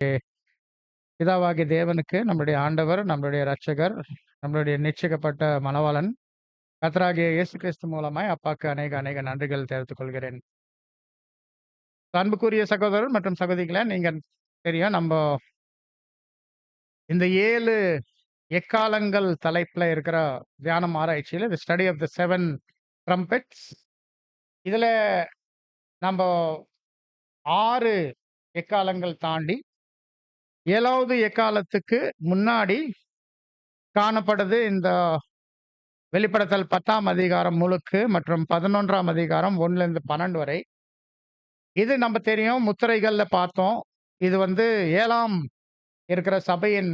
பிதாவாகிய தேவனுக்கு, நம்முடைய ஆண்டவர், நம்முடைய இரட்சகர், நம்மளுடைய நிச்சயிக்கப்பட்ட மணவாளன், கர்த்தராகிய இயேசு கிறிஸ்து மூலமாய் அப்பாக்கு அநேக அநேக நன்றிகள் தெரிவித்துக் கொள்கிறேன். அன்புக்குரிய சகோதரர் மற்றும் சகோதரிகளே, நீங்க தெரியும் நம்ப இந்த 7 எக்காலங்கள் தலைப்புல இருக்கிற தியானம் ஆராய்ச்சியில the study of the 7 trumpets. இதுல நம்ப 6 எக்காலங்கள் தாண்டி 7வது எக்காலத்துக்கு முன்னாடி காணப்படுது இந்த வெளிப்படுத்தல் 10ஆம் அதிகாரம் முழுக்கு மற்றும் 11ஆம் அதிகாரம் 1லிருந்து 12 வரை. இது நம்ம தெரியும் முத்திரைகள்ல பார்த்தோம். இது வந்து 7ஆம் இருக்கிற சபையின்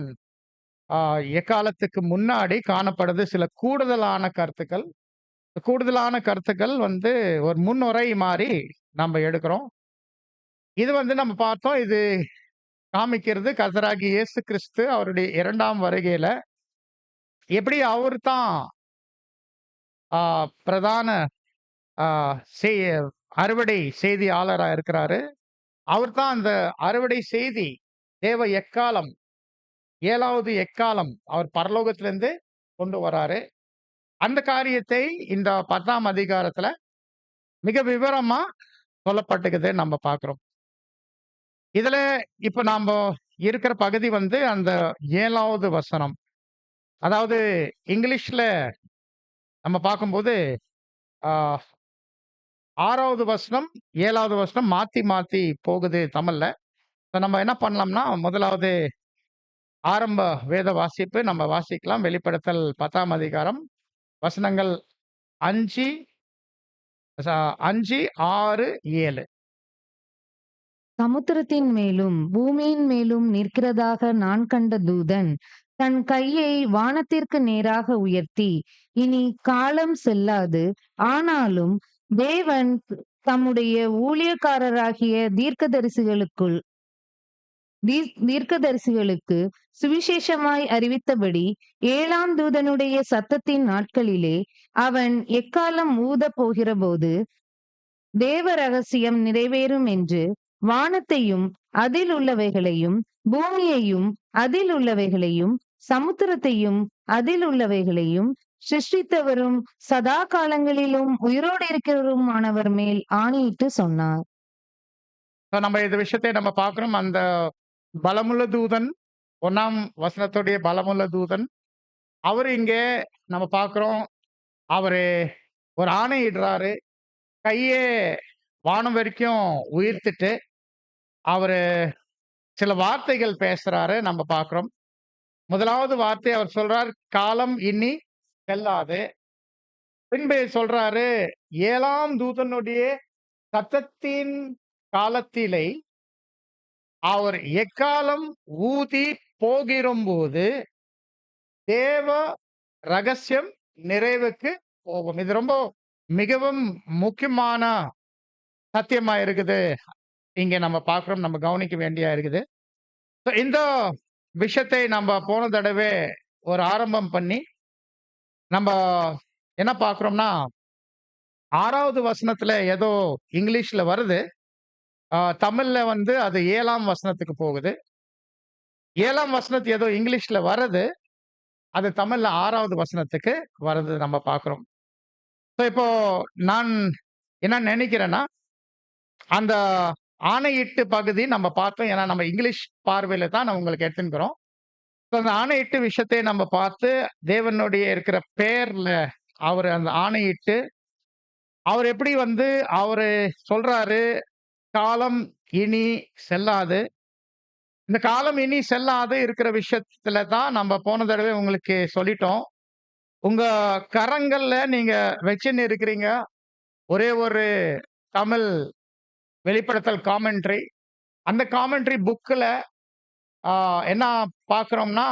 எக்காலத்துக்கு முன்னாடி காணப்படுது சில கூடுதலான கருத்துக்கள். கூடுதலான கருத்துக்கள் வந்து ஒரு முன்னுரை மாரி நம்ம எடுக்கிறோம். இது வந்து நம்ம பார்த்தோம். இது காமிக்கிறது கர்த்தராகிய இயேசு கிறிஸ்து அவருடைய 2ஆம் வருகையில எப்படி அவர் தான் ஆ பிரதான ஆ செய் அறுவடை செய்தியாளரா இருக்கிறாரு. அவர் தான் அந்த அறுவடை செய்தி தேவ எக்காலம் 7வது எக்காலம் அவர் பரலோகத்திலிருந்து கொண்டு வராரு. அந்த காரியத்தை இந்த 10ஆம் அதிகாரத்துல மிக விவரமா சொல்லப்பட்டுக்குது நம்ம பார்க்கிறோம். இதுல இப்ப நாம இருக்கிற பகுதி வந்து அந்த 7வது வசனம். அதாவது இங்கிலீஷ்ல நம்ம பார்க்கும்போது ஆ 6வது வசனம், 7வது வசனம் மாத்தி மாத்தி போகுது தமிழ்ல. இப்ப நம்ம என்ன பண்ணலாம்னா, முதலாவது ஆரம்ப வேத வாசிப்பு நம்ம வாசிக்கலாம். வெளிப்படுத்தல் 10ஆம் அதிகாரம் வசனங்கள் 5 5, 6, 7. சமுத்திரத்தின் மேலும் பூமியின் மேலும் நிற்கிறதாக நான் கண்ட தூதன் தன் கையை வானத்திற்கு நேராக உயர்த்தி, இனி காலம் செல்லாது, ஆனாலும் தேவன் தம்முடைய ஊழியக்காரராகிய தீர்க்கதரிசிகளுக்கு சுவிசேஷமாய் அறிவித்தபடி 7ஆம் தூதனுடைய சத்தத்தின் நாட்களிலே அவன் எக்காலம் ஊதப் போகிறபோது தேவ ரகசியம் நிறைவேறும் என்று வானத்தையும் அதில் உள்ளவைகளையும் பூமியையும் அதில் உள்ளவைகளையும் சமுத்திரத்தையும் அதில் உள்ளவைகளையும் சிருஷ்டித்தவரும் சதா காலங்களிலும் உயிரோடு இருக்கிறவருமானவர் மேல் ஆணையிட்டு சொன்னார். இப்ப நம்ம இந்த விஷயத்தை நம்ம பார்க்கிறோம். அந்த பலமுள்ள தூதன் 1ஆம் வசனத்துடைய பலமுள்ள தூதன் அவரு இங்கே நம்ம பார்க்கிறோம். அவரு ஒரு ஆணையிடுறாரு. கையே வானம் வரைக்கும் உயர்த்திட்டு அவரு சில வார்த்தைகள் பேசுறாரு நம்ம பார்க்கிறோம். முதலாவது வார்த்தை அவர் சொல்றார், காலம் இனி செல்லாது. பின்பு சொல்றாரு, 7ஆம் தூதனுடைய சத்தத்தின் காலத்திலே அவர் எக்காலம் ஊதி போகிறபோது தேவ ரகசியம் நிறைவுக்கு போகும். இது ரொம்ப மிகவும் முக்கியமான சத்தியமா இருக்குது. இங்க நம்ம பார்க்கிறோம். நம்ம கவனிக்க வேண்டியா இருக்குது. இந்த விஷயத்தை நம்ம போன தடவை ஒரு ஆரம்பம் பண்ணி, நம்ம என்ன பார்க்கிறோம்னா, 6வது வசனத்துல ஏதோ இங்கிலீஷ்ல வருது. தமிழ்ல வந்து அது 7ஆம் வசனத்துக்கு போகுது. 7ஆம் வசனத்து ஏதோ இங்கிலீஷ்ல வருது. அது தமிழ்ல 6வது வசனத்துக்கு வருது நம்ம பார்க்கிறோம். இப்போ நான் என்ன நினைக்கிறேன்னா, அந்த ஆணையிட்டு பகுதி நம்ம பார்த்தோம். ஏன்னா நம்ம இங்கிலீஷ் பார்வையில தான் நான் உங்களுக்கு எடுத்துக்கிறோம். அந்த ஆணையிட்டு விஷயத்தை நம்ம பார்த்து தேவனுடைய இருக்கிற பெயர்ல அவரு அந்த ஆணையிட்டு அவர் எப்படி வந்து அவரு சொல்றாரு, காலம் இனி செல்லாது. இந்த காலம் இனி செல்லாது இருக்கிற விஷயத்துல தான் நம்ம போன தடவை உங்களுக்கு சொல்லிட்டோம். உங்க கரங்கள்ல நீங்க வச்சுன்னு இருக்கிறீங்க. ஒரே ஒரு தமிழ் வெளிப்படுத்தல் காமெண்ட்ரி. அந்த காமெண்ட்ரி புக்ல என்ன பார்க்கிறோம்னா,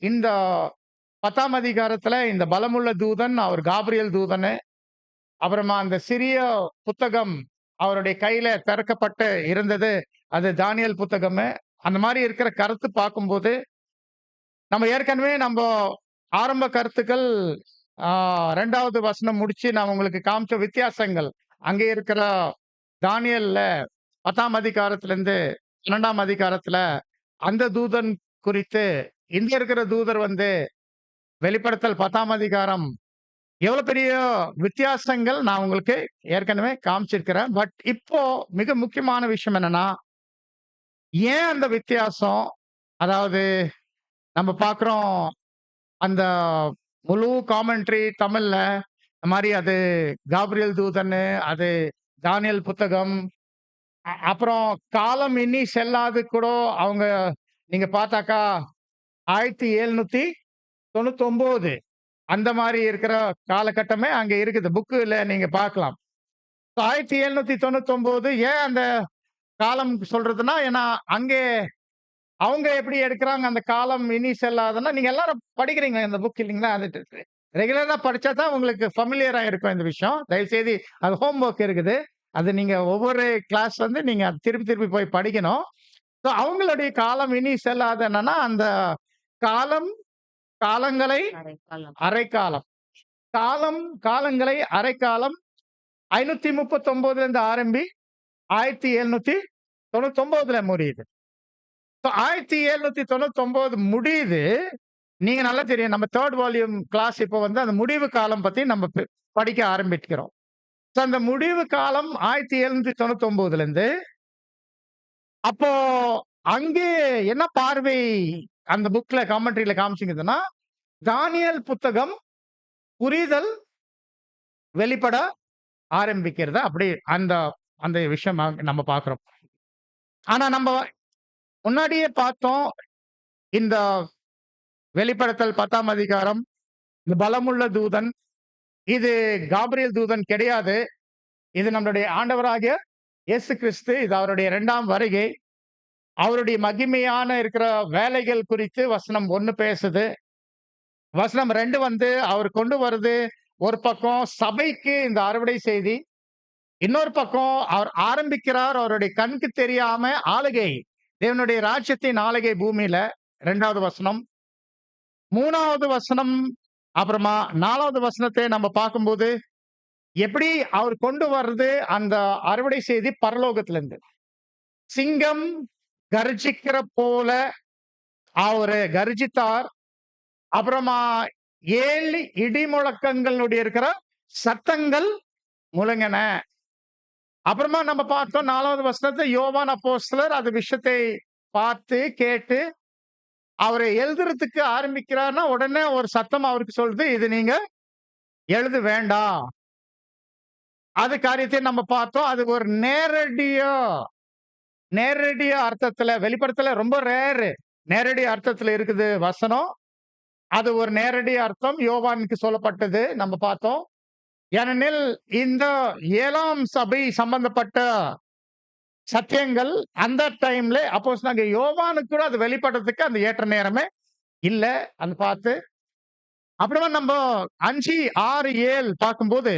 இந்த 10ஆம் அதிகாரத்துல இந்த பலமுள்ள தூதன், அவர் காபிரியேல் தூதனு. அப்புறமா அந்த சிறிய புத்தகம் அவருடைய கையில திறக்கப்பட்டு இருந்தது. அது தானியேல் புத்தகமு. அந்த மாரி இருக்கிற கருத்து பார்க்கும்போது, நம்ம ஏற்கனவே ஆரம்ப கருத்துக்கள் 2வது வசனம் முடிச்சு நான் உங்களுக்கு காமிச்ச வித்தியாசங்கள். அங்கே இருக்கிற தானியேல்ல 10ஆம் அதிகாரத்திலிருந்து 12ஆம் அதிகாரத்துல அந்த தூதன் குறித்து இங்க இருக்கிற தூதர் வந்து வெளிப்படுத்தல் 10ஆம் அதிகாரம் எவ்வளவு பெரிய வித்தியாசங்கள் நான் உங்களுக்கு ஏற்கனவே காமிச்சிருக்கிறேன். பட் இப்போ மிக முக்கியமான விஷயம் என்னன்னா, ஏன் அந்த வித்தியாசம்? அதாவது நம்ம பார்க்கிறோம் அந்த முழு காமெண்ட்ரி தமிழ்ல இந்த மாரி அது காபிரியேல் தூதன்னு, அது தானியேல் புத்தகம், அப்புறம் காலம் இனி செல்லாது கூட அவங்க நீங்க பார்த்தாக்கா 1799 அந்த மாரி இருக்கிற காலகட்டமே அங்க இருக்குது. புக்குல நீங்க பார்க்கலாம். 1799 ஏன் அந்த காலம் சொல்றதுன்னா, ஏன்னா அங்கே அவங்க எப்படி எடுக்குறாங்க அந்த காலம் இனி செல்லாதுன்னா, நீங்க எல்லாரும் படிக்கிறீங்க இந்த புக் இல்லீங்களா? அது ரெகுலரா படிச்சா தான் உங்களுக்கு ஃபெமிலியரா இருக்கும் இந்த விஷயம். தயவுசெய்து அது ஹோம் ஒர்க் இருக்குது. அது நீங்க ஒவ்வொரு கிளாஸ் வந்து நீங்க அத திருப்பி திருப்பி போய் படிக்கணும். ஸோ அவங்களுடைய காலம் இனி செல்லாது என்னன்னா, அந்த காலம் காலங்களை அரைக்காலம். அரைக்காலம். காலம் காலங்களை அரைக்காலம் 539லேருந்து ஆரம்பி 1799ல முடியுது. ஸோ 1799 முடியுது. நீங்க நல்லா தெரியும். நம்ம 3 வால்யூம் கிளாஸ் இப்ப வந்து அந்த முடிவு காலம் பத்தி நம்ம படிக்க ஆரம்பிக்கிறோம். ஸோ அந்த முடிவு காலம் 1799லேருந்து அப்போ அங்கே என்ன பார்வை அந்த புக்ல காமெண்ட்ரில காமிச்சிருக்குதுன்னா, தானியேல் புத்தகம் புரிதல் வெளிப்பட ஆரம்பிக்கிறத அப்படி அந்த அந்த விஷயம் நம்ம பார்க்கிறோம். ஆனா நம்ம முன்னாடியே பார்த்தோம். இந்த வெளிப்படுத்தல் 10ஆம் அதிகாரம், இந்த பலமுள்ள தூதன், இது காபிரியேல் தூதன் கிடையாது. இது நம்மளுடைய ஆண்டவராகிய இயேசு கிறிஸ்து. இது அவருடைய 2ஆம் வருகை. அவருடைய மகிமையான இருக்கிற வேலைகள் குறித்து வசனம் 1 பேசுது. வசனம் 2 வந்து அவர் கொண்டு வருது. ஒரு பக்கம் சபைக்கு இந்த அறுவடை செய்தி. இன்னொரு பக்கம் அவர் ஆரம்பிக்கிறார் அவருடைய கண்ணுக்கு தெரியாம ஆளுகை. தேவனுடைய ராஜ்யத்தின் ஆளுகை பூமியில 2வது வசனம். 3வது வசனம், அப்புறமா 4வது வசனத்தை நம்ம பார்க்கும்போது, எப்படி அவர் கொண்டு வர்றது அந்த அறுவடை செய்தி பரலோகத்திலிருந்து. சிங்கம் கர்ஜிக்கிற போல அவரு கர்ஜித்தார். அப்புறமா 7 இடி முழக்கங்களுடைய இருக்கிற சத்தங்கள் முழங்கின. அப்புறமா நம்ம பார்த்தோம் 4வது வசனத்தை யோவான் அப்போஸ்தலர் அது விஷயத்தை பார்த்து கேட்டு அவரை எழுதுறதுக்கு ஆரம்பிக்கிறார்னா உடனே ஒரு சத்தம் அவருக்கு சொல்லுது, இது நீங்க எழுத வேண்டாம். அது காரியத்தை நம்ம பார்த்தோம். அது ஒரு நேரடியா அர்த்தத்துல வெளிப்படுத்தல ரொம்ப ரேர். நேரடி அர்த்தத்துல இருக்குது வசனம். அது ஒரு நேரடி அர்த்தம் யோவானுக்கு சொல்லப்பட்டது நம்ம பார்த்தோம். ஏனெனில் இந்த 7ஆம் சபை சம்பந்தப்பட்ட சத்தியங்கள் அந்த டைம்ல அப்போஸ்தலனாகிய யோவானுக்கு கூட அது வெளிப்படுறதுக்கு அந்த ஏற்ற நேரமே இல்ல. அது பார்த்து அப்புறமா நம்ம 5, 6, 7 பார்க்கும்போது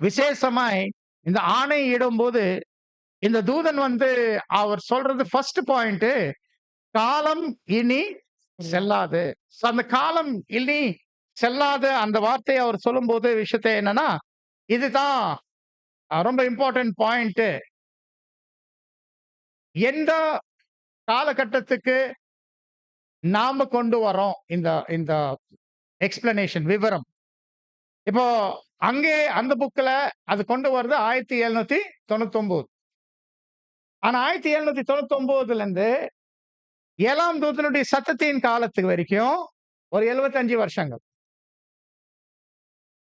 விசேஷமாய் இந்த ஆணை இடும்போது இந்த தூதன் வந்து அவர் சொல்றது ஃபர்ஸ்ட் பாயிண்ட் காலம் இனி செல்லாது. So, அந்த காலம் இனி செல்லாத அந்த வார்த்தையை அவர் சொல்லும்போது விஷயத்தை என்னன்னா இதுதான் ரொம்ப இம்பார்ட்டன்ட் பாயிண்ட். எந்த காலகட்டத்துக்கு நாம கொண்டு வரோம் இந்த இந்த எக்ஸ்பிளனேஷன் விவரம். இப்போ அங்கே அந்த புக்ல அது கொண்டு வருது 1799. ஆனா 1799ல இருந்து 7ஆம் தூதனுடைய சத்தத்தின் காலத்துக்கு வரைக்கும் ஒரு 75 வருஷங்கள்.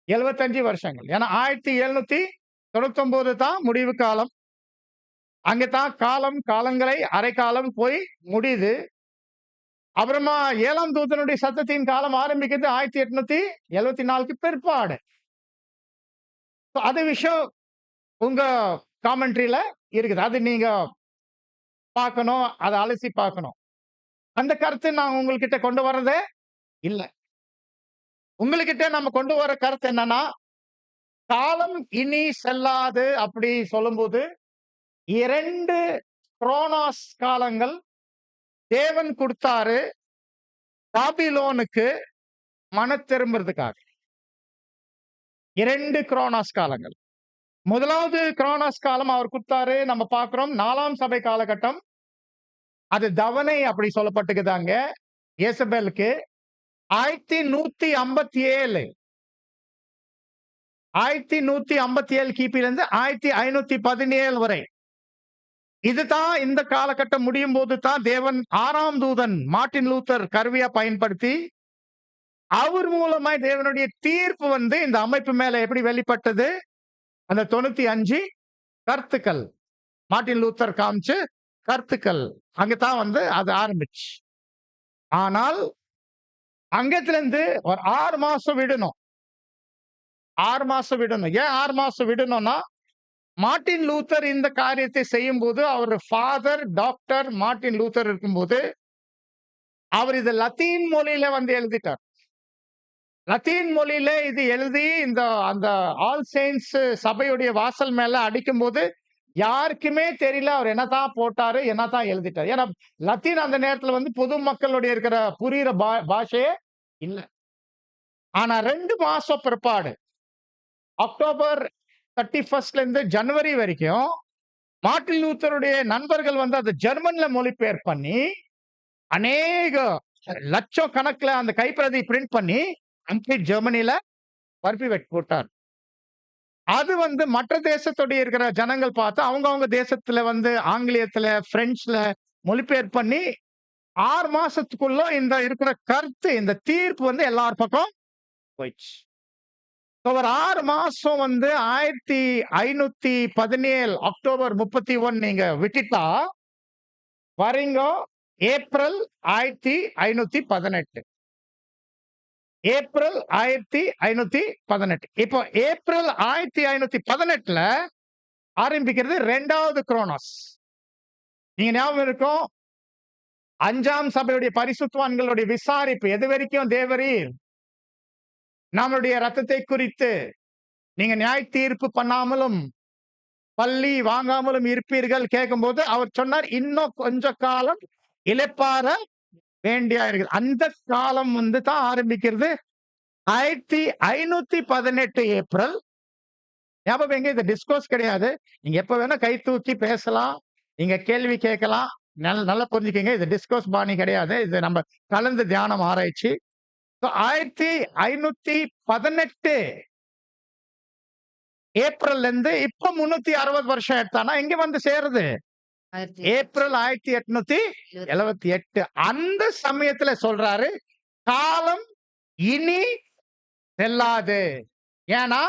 75 வருஷங்கள். ஏன்னா 1799 தான் முடிவு காலம். அங்க தான் காலம் காலங்களை அரைக்காலம் போய் முடியுது. அப்புறமா 7ஆம் தூதனுடைய சத்தத்தின் காலம் ஆரம்பிக்கிறது 1874க்கு பிற்பாடு. அது விஷயம் உங்க காமெண்ட்ரியில இருக்குது. அது நீங்க பார்க்கணும். அதை அலசி பார்க்கணும். அந்த கருத்து நான் உங்ககிட்ட கொண்டு வர்றதே இல்ல. உங்ககிட்ட நம்ம கொண்டு வர கருத்து என்னன்னா, காலம் இனி செல்லாது அப்படி சொல்லும்போது 2 குரோனாஸ் காலங்கள் தேவன் கொடுத்தாரு பாபிலோனுக்கு மனத்திரும்புறதுக்காக. 2 குரோனாஸ் காலங்கள். முதலாவது குரோனாஸ் காலம் அவர் கொடுத்தாரு நம்ம பார்க்கிறோம் 4ஆம் சபை காலகட்டம். அது தவணை அப்படி சொல்லப்பட்டுக்குதாங்க. யேசபேலுக்கு 1157 1157 கிபியிலிருந்து 1517 வரை. இதுதான் இந்த காலகட்டம் முடியும் போது தான் தேவன் 6ஆம் தூதன் மார்ட்டின் லூத்தர் கருவியா பயன்படுத்தி, அவர் மூலமாய் தேவனுடைய தீர்ப்பு வந்து இந்த அமைப்பு மேல எப்படி வெளிப்பட்டது? அந்த 95 கருத்துக்கள். மார்ட்டின் லூத்தர் காமிச்ச கருத்துக்கள். அங்கதான் வந்து அது ஆரம்பிச்சு. ஆனால் அங்கத்திலிருந்து ஒரு 6 மாசம் விடணும். 6 மாசம் விடணும். ஏன் 6 மாசம் விடணும்னா, மார்ட்டின் லூத்தர் இந்த காரியத்தை செய்யும்போது, அவர் ஃபாதர் டாக்டர் மார்ட்டின் லூத்தர் இருக்கும்போது, அவர் இத லத்தீன் மொழியில வந்து எழுதிட்டார். லத்தீன் மொழியில இது எழுதி இந்த அந்த ஆல் செயின்ட்ஸ் சபையுடைய வாசல் மேல அடிக்கும்போது, யாருக்குமே தெரியல அவர் என்னதான் போட்டாரு, என்னதான் எழுதிட்டாரு. ஏன்னா லத்தீன் அந்த நேரத்துல வந்து பொது மக்களுடைய இருக்கிற புரியிற பாஷையே இல்ல. ஆனா 2 மாசம் பிற்பாடு அக்டோபர் 31 இருந்து ஜனவரி வரைக்கும் மார்ட்டின் லூத்தருடைய நண்பர்கள் வந்து அதை ஜெர்மன்ல மொழிபெயர்ப்பு பண்ணி அநேக லட்சம் கணக்குல அந்த கைப்பிரதி பிரிண்ட் பண்ணி கம்ப்ளீட் ஜெர்மனில பரப்பி போட்டார். அது வந்து மற்ற தேசத்துடைய இருக்கிற ஜனங்கள் பார்த்து அவங்க தேசத்துல வந்து ஆங்கிலேயத்துல பிரெஞ்சுல மொழிபெயர்ப்பு பண்ணி 6 மாசத்துக்குள்ள இந்த இருக்கிற கருத்து இந்த தீர்ப்பு வந்து எல்லார் பக்கம் போயிடுச்சு. ஒரு 6 மாசம் வந்து 1517 அக்டோபர் 31 நீங்க விட்டுட்டா வரீங்க ஏப்ரல் 1518. ஏப்ரல் 1518. இப்போ ஏப்ரல் 1518ல ஆரம்பிக்கிறது 2வது குரோனோஸ். நீங்க ஞாபகம் இருக்கும், 5ஆம் சபையுடைய பரிசுத்தவான்களுடைய விசாரிப்பு எது வரைக்கும் தேவரீர் நம்முடைய ரத்தத்தை குறித்து நீங்க நியாய தீர்ப்பு பண்ணாமலும் பள்ளி வாங்காமலும் இருப்பீர்கள் கேட்கும்போது அவர் சொன்னார், இன்னும் கொஞ்ச காலம் இளைப்பாற வேண்டியா இருக்குது. அந்த காலம் வந்து தான் ஆரம்பிக்கிறது 1518 ஏப்ரல். ஞாபகம் எங்க, இது டிஸ்கோர்ஸ் கிடையாது. நீங்க எப்ப வேணா கை தூக்கி பேசலாம், நீங்க கேள்வி கேட்கலாம். நல்லா புரிஞ்சுக்கங்க, இது டிஸ்கோர்ஸ் பாணி கிடையாது. இது நம்ம கலந்து தியானம் ஆராய்ச்சி. 1518 ஏப்ரல்ல இருந்து இப்ப 360 வருஷம் எடுத்தானா எங்க வந்து சேருது? ஏப்ரல் 1878. அந்த சமயத்துல சொல்றாரு, காலம் இனி செல்லாது. ஏன்னா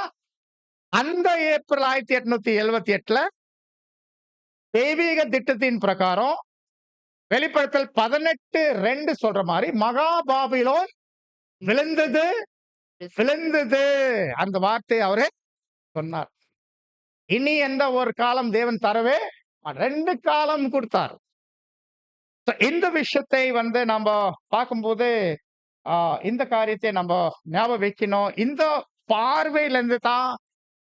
அந்த ஏப்ரல் 1878ல தெய்வீக திட்டத்தின் பிரகாரம் வெளிப்படுத்தல் 18:2 சொல்ற மாதிரி மகா பாபிலோன் விழுந்தது. அந்த வார்த்தை அவரே சொன்னார். இனி எந்த ஒரு காலம் தேவன் தரவே 2 காலம் கொடுத்தார். இந்த விஷயத்தை வந்து நம்ம பார்க்கும்போது இந்த காரியத்தை நம்ம ஞாபகம் வைக்கணும். இந்த பார்வையில இருந்து தான்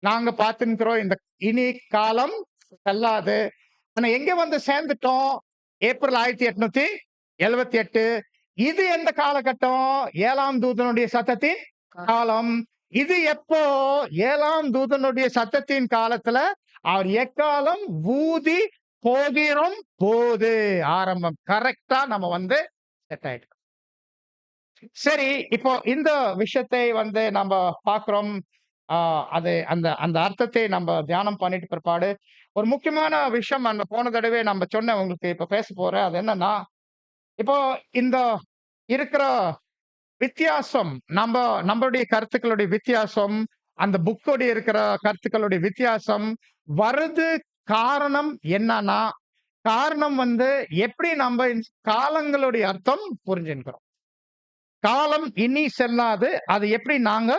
நாங்க பார்த்துக்கிறோம். இந்த இனி காலம் செல்லாது. ஆனா எங்க வந்து சேர்ந்துட்டோம்? ஏப்ரல் 1878. இது எந்த காலகட்டம்? 7ஆம் தூதனுடைய சத்தத்தின் காலம். இது எப்போ? 7ஆம் தூதனுடைய சத்தத்தின் காலத்துல அவர் எக்காலம் ஊதி போகிறோம் போது ஆரம்பம். கரெக்டா நம்ம வந்து செட் ஆயிட்டோம். சரி, இப்போ இந்த விஷயத்தை வந்து நம்ம பார்க்கிறோம். அது அந்த அந்த அர்த்தத்தை நம்ம தியானம் பண்ணிட்டு பிற்பாடு ஒரு முக்கியமான விஷயம் நம்ம போன தடவை நம்ம சொன்ன உங்களுக்கு இப்ப பேச போறேன். அது என்னன்னா, இப்போ இந்த இருக்கிற வித்தியாசம், நம்மளுடைய கருத்துக்களுடைய வித்தியாசம், அந்த புக்கோடைய இருக்கிற கருத்துக்களுடைய வித்தியாசம் வருது. காரணம் என்னன்னா, காரணம் வந்து எப்படி நம்ம காலங்களுடைய அர்த்தம் புரிஞ்சுக்கிறோம். காலம் இனி செல்லாது, அது எப்படி நாங்க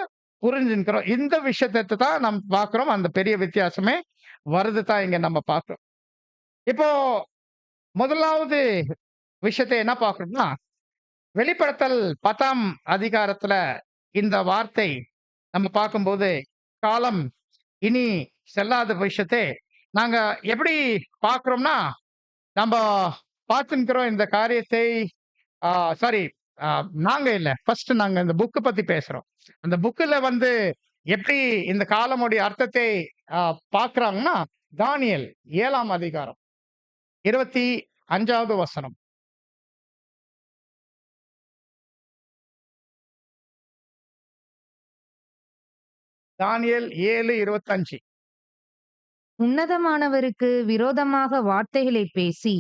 புரிஞ்சுக்கிறோம். இந்த விஷயத்தை தான் நம்ம பார்க்கிறோம். அந்த பெரிய வித்தியாசமே வருது தான் இங்க நம்ம பார்க்கிறோம். இப்போ முதலாவது விஷயத்தை என்ன பார்க்கிறோம்னா, வெளிப்படுத்தல் 10ஆம் அதிகாரத்துல இந்த வார்த்தை நம்ம பார்க்கும்போது காலம் இனி செல்லாத விஷயத்தை நாங்க எப்படி பார்க்கிறோம்னா, நம்ம பார்த்துக்கிறோம் இந்த காரியத்தை. சாரி, நாங்க இல்ல, ஃபர்ஸ்ட் நாங்க இந்த புக் பத்தி பேசுறோம். அந்த புக்ல வந்து எப்படி இந்த காலமுடைய அர்த்தத்தை பார்க்கறாங்கன்னா, தானியேல் 7ஆம் அதிகாரம் 25வது வசனம். தானியேல் 7:25. உன்னதமானவருக்கு விரோதமாக வார்த்தைகளை பேசி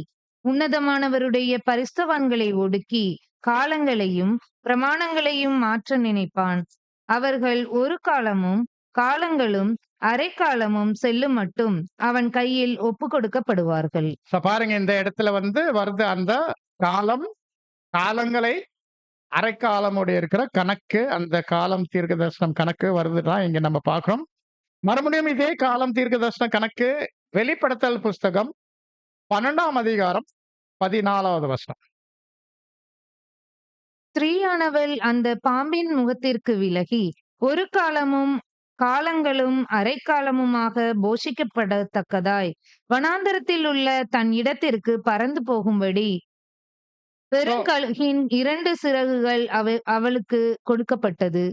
உன்னதமானவருடைய பரிசுத்தவான்களை ஒடுக்கி காலங்களையும் பிரமாணங்களையும் மாற்ற நினைப்பான். அவர்கள் ஒரு காலமும் காலங்களும் அரைக்காலமும் செல்லும் மட்டும் அவன் கையில் ஒப்பு கொடுக்கப்படுவார்கள். பாருங்க, இந்த இடத்துல வருது அந்த காலம், காலங்களை அரைக்காலமுடைய இருக்கிற கணக்கு, அந்த காலம் தீர்க்க தரிசனம் கணக்கு வருதுதான் இங்க நம்ம பார்க்கிறோம். மறுபடியும் இதே காலம் தீர்க்க தரிசன கணக்கு வெளிப்படுத்தல் புஸ்தகம் 12ஆம் அதிகாரம் 14வது வசனம். ஸ்திரீயானவள் அந்த பாம்பின் முகத்திற்கு விலகி ஒரு காலமும் காலங்களும் அரைக்காலமுமாக போஷிக்கப்படத்தக்கதாய் வனாந்தரத்தில் உள்ள தன் இடத்திற்கு பறந்து போகும்படி பெருங்கழுகின் 2 சிறகுகள் அவளுக்கு கொடுக்கப்பட்டது.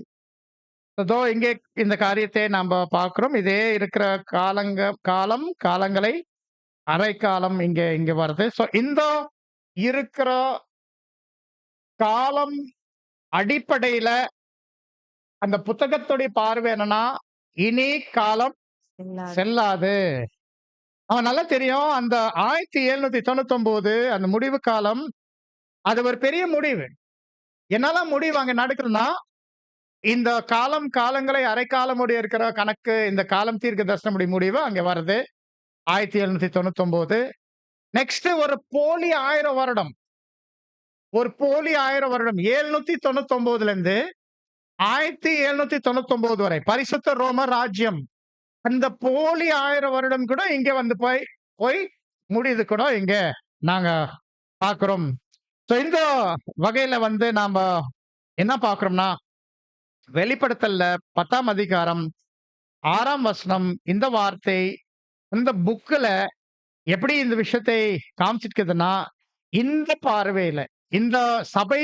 இதோ இங்கே இந்த காரியத்தை நாம பார்க்கிறோம். இதே இருக்கிற காலம், காலங்களை அரைக்காலம் இங்க வருது. இந்த இருக்கிற காலம் அடிப்படையில அந்த புத்தகத்துடைய பார்வை என்னன்னா, இனி காலம் செல்லாது. அவன் நல்லா தெரியும். அந்த 1799 அந்த முடிவு காலம், அது ஒரு பெரிய முடிவு. என்னெல்லாம் முடிவு அங்க நடக்குதுன்னா, இந்த காலம், காலங்களை அரைக்காலம் உடைய இருக்கிற கணக்கு, இந்த காலம் தீர்க்க தரிசனமுடைய முடிவு அங்க வருது. 1799. நெக்ஸ்ட் ஒரு போலி 1000 வருடம். ஒரு போலி 1000 வருடம் 799 இருந்து 1799 வரை பரிசுத்த ரோம ராஜ்யம். அந்த போலி 1000 வருடம் கூட இங்க போய் முடியுது கூட இங்க நாங்க பார்க்கிறோம். இந்த வகையில நாம என்ன பார்க்கிறோம்னா, வெளிப்படுத்தல்ல 10ஆம் அதிகாரம் 6ஆம் வசனம் இந்த வார்த்தை இந்த புக்ல எப்படி இந்த விஷயத்தை காமிச்சிருக்குதுன்னா, இந்த பார்வையில இந்த சபை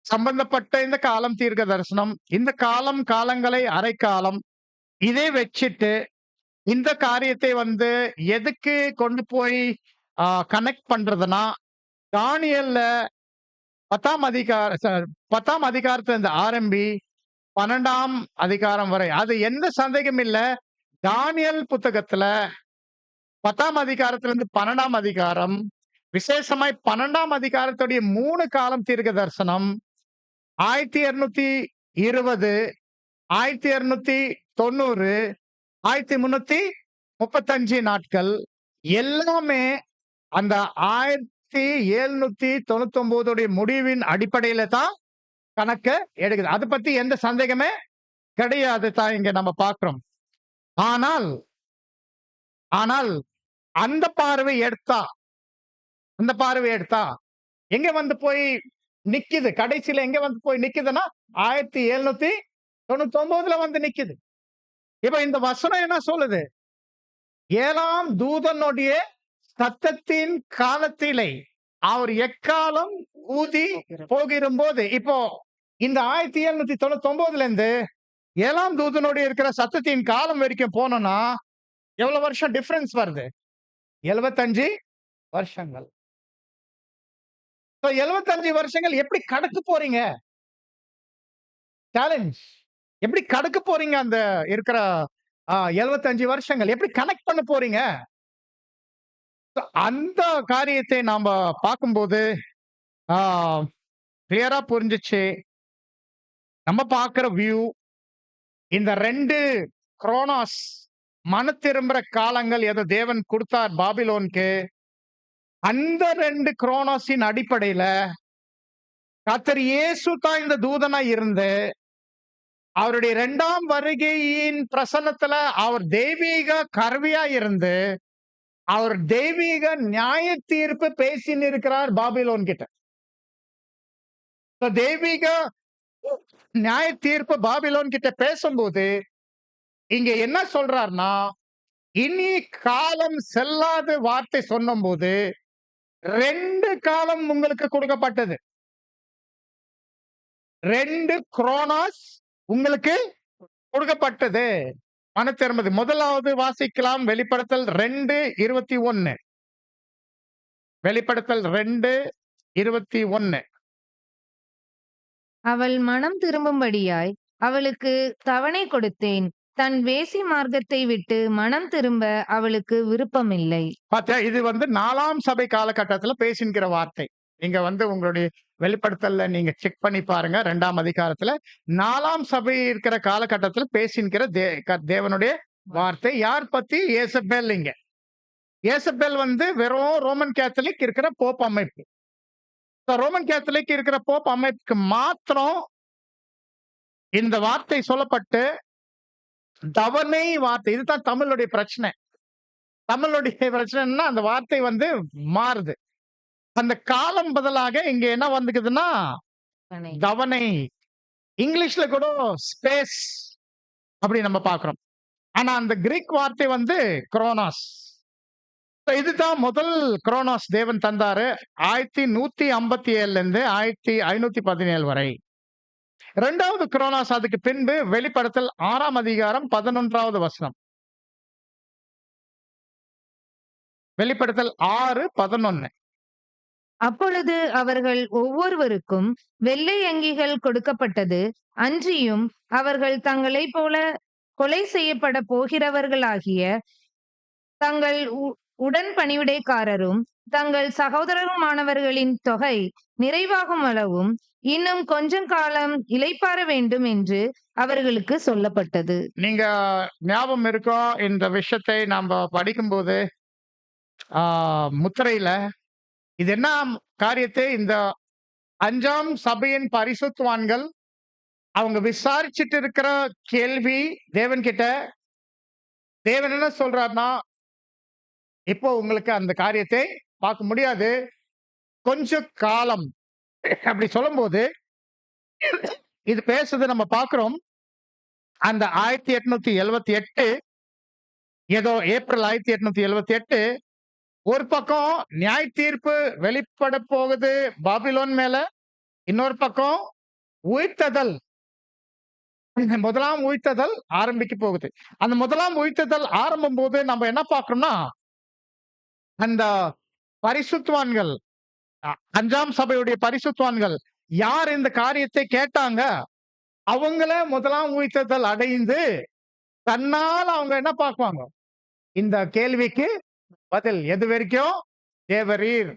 சம்பந்தப்பட்ட இந்த காலம் தீர்க்க தரிசனம், இந்த காலம், காலங்களை அரைக்காலம், இதை வச்சிட்டு இந்த காரியத்தை எதுக்கு கொண்டு போய் கனெக்ட் பண்றதுன்னா, தானியேல்ல 10ஆம் அதிகாரத்துல இருந்து ஆரம்பி 12ஆம் அதிகாரம் வரை, அது எந்த சந்தேகம் இல்ல. தானியேல் புத்தகத்துல 10ஆம் அதிகாரத்துல இருந்து 12ஆம் அதிகாரம், விசேஷமாய் 12ஆம் அதிகாரத்துடைய 3 காலம் தீர்க்க தரிசனம் 1220, 1290, 1335 நாட்கள் எல்லாமே அந்த 1799 முடிவின் அடிப்படையில தான் கணக்க எடுக்குது. அதை பத்தி எந்த சந்தேகமே கிடையாது தான் இங்க நம்ம பார்க்கிறோம். ஆனால் அந்த பார்வை எடுத்தா எங்க போய் நிக்குது? கடைசியில எங்க போய் நிக்குதுன்னா 1799 நிக்குது. இப்ப இந்த வசனம் என்ன சொல்லுது? 7ஆம் தூதனுடைய சத்தத்தின் காலத்திலே அவர் எக்காலம் ஊதி போகிறும்போது, இப்போ இந்த 1799 இருந்து 7ஆம் தூதனுடைய இருக்கிற சத்தத்தின் காலம் வரைக்கும் போனோம்னா எவ்வளவு வருஷம் டிஃபரன்ஸ் வருது? 75 வருஷங்கள். 75 வருஷங்கள் எப்படி கடக்க போறீங்க? சேலஞ்ச். எப்படி கடக்க போறீங்க? அந்த இருக்கிற 75 வருஷங்கள் எப்படி கனெக்ட் பண்ண போறீங்க? அந்த காரியத்தை நாம பார்க்கும்போது கிளியரா புரிஞ்சுச்சு. நம்ம பார்க்கிற வியூ இந்த 2 குரோனாஸ் மன திரும்புற காலங்கள் எதை தேவன் கொடுத்தார் பாபிலோனுக்கு, அந்த 2 குரோனாஸின் அடிப்படையில கர்த்தர் இயேசு தான் இந்த தூதனா இருந்து அவருடைய 2ஆம் வருகையின் பிரசன்னத்துல அவர் தெய்வீக கருவியா இருந்து அவர் தெய்வீக நியாய தீர்ப்பு பேசின்னு இருக்கிறார் பாபிலோன் கிட்ட. தெய்வீக நியாய தீர்ப்பு பாபிலோன் கிட்ட பேசும்போது இங்க என்ன சொல்றாருன்னா, இனி காலம் செல்லாத வார்த்தை சொன்னும் போது 2 காலம் உங்களுக்கு கொடுக்கப்பட்டது. 2 குரோனாஸ் உங்களுக்கு கொடுக்கப்பட்டது. மனத்திறமது முதலாவது வாசிக்கலாம். வெளிப்படுத்தல் 2:21. வெளிப்படுத்தல் 2:21. அவள் மனம் திரும்பும்படியாய் அவளுக்கு தவணை கொடுத்தேன். தன் வேசி மார்க்கத்தை விட்டு மனம் திரும்ப அவளுக்கு விருப்பமில்லை. பாத்தியா, இது வந்து 4ஆம் சபை காலகட்டத்துல பேசின்கிற வார்த்தை. நீங்க வந்து உங்களுடைய வெளிப்படுத்தல்ல நீங்க செக் பண்ணி பாருங்க. 2ஆம் அதிகாரத்துல 4ஆம் சபை இருக்கிற காலகட்டத்துல பேசின்கிற தேவனுடைய வார்த்தை. யார் பத்தி? ஏசபேல். இங்க ஏசபேல் வந்து வெறும் ரோமன் கேத்தலிக் இருக்கிற போப் அமைப்பு. ரோமன் கேத்தலிக் இருக்கிற போப் அமைப்புக்கு மாத்திரம் இந்த வார்த்தை சொல்லப்பட்டு, தவணை வார்த்தை, இதுதான் தமிழுடைய பிரச்சனை. தமிழுடைய பிரச்சனைன்னா அந்த வார்த்தை வந்து மாறுது. அந்த காலம் பதிலாக இங்க என்ன வந்துக்குதுன்னா தவணை. தவணை. இங்கிலீஷ்ல கூட ஸ்பேஸ் அப்படி நம்ம பார்க்கிறோம். ஆனா அந்த கிரீக் வார்த்தை வந்து குரோனாஸ். இதுதான் முதல் குரோனாஸ் தேவன் தந்தாரு. 1157ல இருந்து 1517 வரை. 2வது குரோனாஸ் அதுக்கு பின்பு வெளிப்படுத்தல் 6ஆம் அதிகாரம் 11வது வசனம். வெளிப்படுத்தல் 6:11. அப்பொழுது அவர்கள் ஒவ்வொருவருக்கும் வெள்ளை அங்கிகள் கொடுக்கப்பட்டது. அன்றியும் அவர்கள் தங்களைப் போல கொலை செய்யப்பட போகிறவர்களாகிய தங்கள் உடன் பணிவிடைக்காரரும் தங்கள் சகோதரருமானவர்களின் தொகை நிறைவாகும் அளவும் இன்னும் கொஞ்சம் காலம் இளைப்பாற வேண்டும் என்று அவர்களுக்கு சொல்லப்பட்டது. நீங்க ஞாபகம் இருக்கோ இந்த விஷயத்தை நாம படிக்கும்போது முத்திரையில இது என்ன காரியத்தை இந்த 5ஆம் சபையின் பரிசுத்தவான்கள் அவங்க விசாரிச்சுட்டு இருக்கிற கேள்வி தேவன் கிட்ட. தேவன் என்ன சொல்றாருன்னா, இப்போ உங்களுக்கு அந்த காரியத்தை பார்க்க முடியாது, கொஞ்ச காலம் அப்படி சொல்லும்போது இது பேசுறது நம்ம பார்க்கிறோம். அந்த 1878 ஏதோ ஏப்ரல் 1878 ஒரு பக்கம் நியாய தீர்ப்பு வெளிப்பட போகுது பாபிலோன் மேல, இன்னொரு பக்கம் உயிர்த்ததல், முதலாம் உயிர்த்ததல் ஆரம்பிக்க போகுது. அந்த முதலாம் உயிர்த்ததல் ஆரம்பம் போது நம்ம என்ன பார்க்கிறோம்னா, அந்த பரிசுத்தவான்கள் 5ஆம் சபையுடைய பரிசுத்தவான்கள் யார் இந்த காரியத்தை கேட்டாங்க, அவங்கள முதலாம் உயிர்த்ததல் அடைந்து தன்னால் அவங்க என்ன பார்க்குவாங்க, இந்த கேள்விக்கு பதில். எது வரைக்கும்? தேவரீர்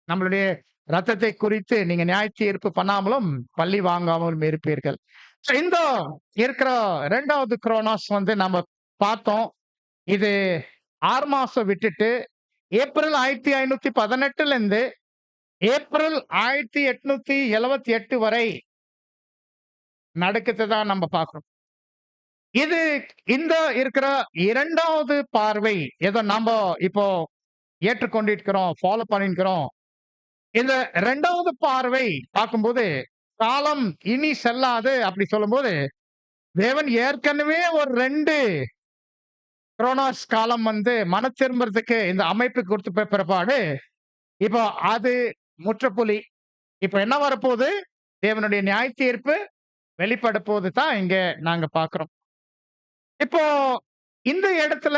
நம்மளுடைய ரத்தத்தை குறித்து நீங்க நியாய தீர்ப்பு பண்ணாமலும் பள்ளி வாங்காமலும் இருப்பீர்கள். இந்த இருக்கிற 2வது குரோனாஸ் வந்து நம்ம பார்த்தோம். இது 6 மாசம் விட்டுட்டு ஏப்ரல் 1518ல இருந்து ஏப்ரல் 1878 வரை நடக்குதுதான் நம்ம பார்க்கிறோம். இது இந்த இருக்கிற 2வது பார்வை ஏதோ நம்ம இப்போ ஏற்றுக்கொண்டிருக்கிறோம், ஃபாலோ பண்ணிருக்கிறோம். இந்த 2வது பார்வை பார்க்கும்போது காலம் இனி செல்லாது அப்படி சொல்லும்போது, தேவன் ஏற்கனவே ஒரு 2 குரோனாஸ் காலம் வந்து மன திரும்புறதுக்கு இந்த அமைப்பு கொடுத்த பிற்பாடு இப்போ அது முற்றுப்புள்ளி. இப்ப என்ன வரப்போகுது? தேவனுடைய நியாய தீர்ப்பு வெளிப்பட போது தான் இங்க நாங்க பார்க்கிறோம். இப்போ இந்த இடத்துல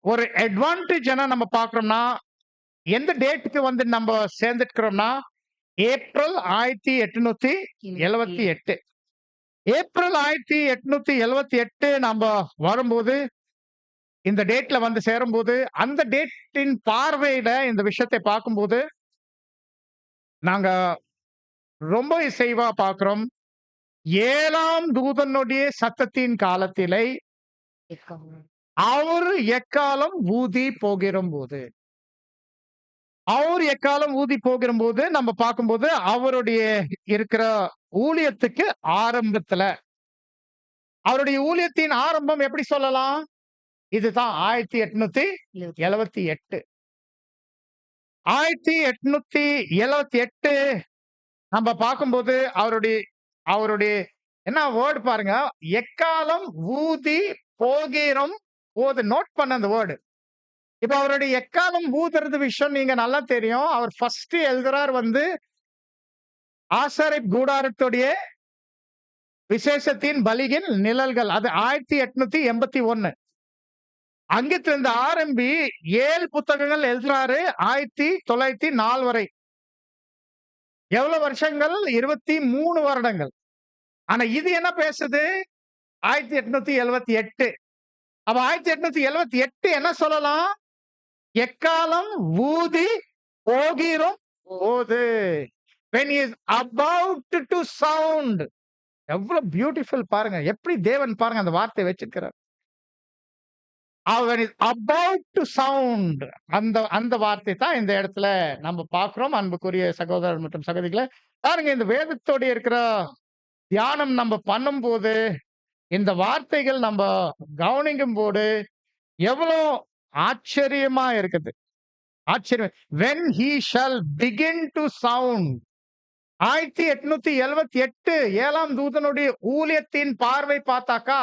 ஒரு அட்வான்டேஜ் என்ன நம்ம பார்க்கிறோம்னா, எந்த டேட்டுக்கு வந்து நம்ம சேர்ந்துக்கிறோம்னா ஏப்ரல் 1878. ஏப்ரல் 1878 நம்ம வரும்போது இந்த டேட்ல வந்து சேரும்போது அந்த டேட்டின் பார்வையில இந்த விஷயத்தை பார்க்கும்போது நாங்க ரொம்ப இசைவா பார்க்கிறோம். 7ஆம் தூதனுடைய சத்தத்தின் காலத்திலே அவர் எக்காலம் ஊதி போகிறபோது, அவர் எக்காலம் ஊதி போகிறபோது நம்ம பார்க்கும்போது அவருடைய இருக்கிற ஊழியத்துக்கு ஆரம்பத்துல அவருடைய ஊழியத்தின் ஆரம்பம் எப்படி சொல்லலாம்? இதுதான் 1878. 1878 நம்ம பார்க்கும்போது அவருடைய என்ன வேர்டு பாருங்க, எக்காலம் ஊதி போகிறோம் போது. நோட் பண்ண அந்த வேர்டு. இப்ப அவருடைய எக்காலம் ஊதுறது விஷயம் நீங்க நல்லா தெரியும். அவர் ஃபர்ஸ்ட் எழுதுறார் வந்து ஆசாரிப் கூடாரத்துடைய விசேஷத்தின் பலியின் நிழல்கள். அது 1881. அங்கிருந்து ஆரம்பி 7 புத்தகங்கள் எழுதுறாரு 1904 வரை. எவ்வளவு வருஷங்கள்? 23 வருடங்கள். ஆனா இது என்ன பேசுது? 1878. அப்ப 1878 என்ன சொல்லலாம்? எக்காலம் ஊதி போகிறோம் போது. When he is about to sound. எவ்வளவு பியூட்டிஃபுல் பாருங்க. எப்படி தேவன் பாருங்க அந்த வார்த்தைய வச்சிருக்கிறார். when is about to sound. அந்த அந்த வார்த்தை தான் இந்த இடத்துல நம்ம பார்க்கிறோம். அன்புக்குரிய சகோதரர் மற்றும் சகோதரிகளே, பாருங்க இந்த வேதத்தோட இருக்கிற தியானம் நம்ம பண்ணும்போது, இந்த வார்த்தைகள் நம்ம கவனிக்கும்போது, எவ்வளோ ஆச்சரியமா இருக்குது. ஆச்சரியம். When he shall begin to sound. 1878 7ஆம் தூதனுடைய ஊழியத்தின் பார்வை பார்த்தாக்கா,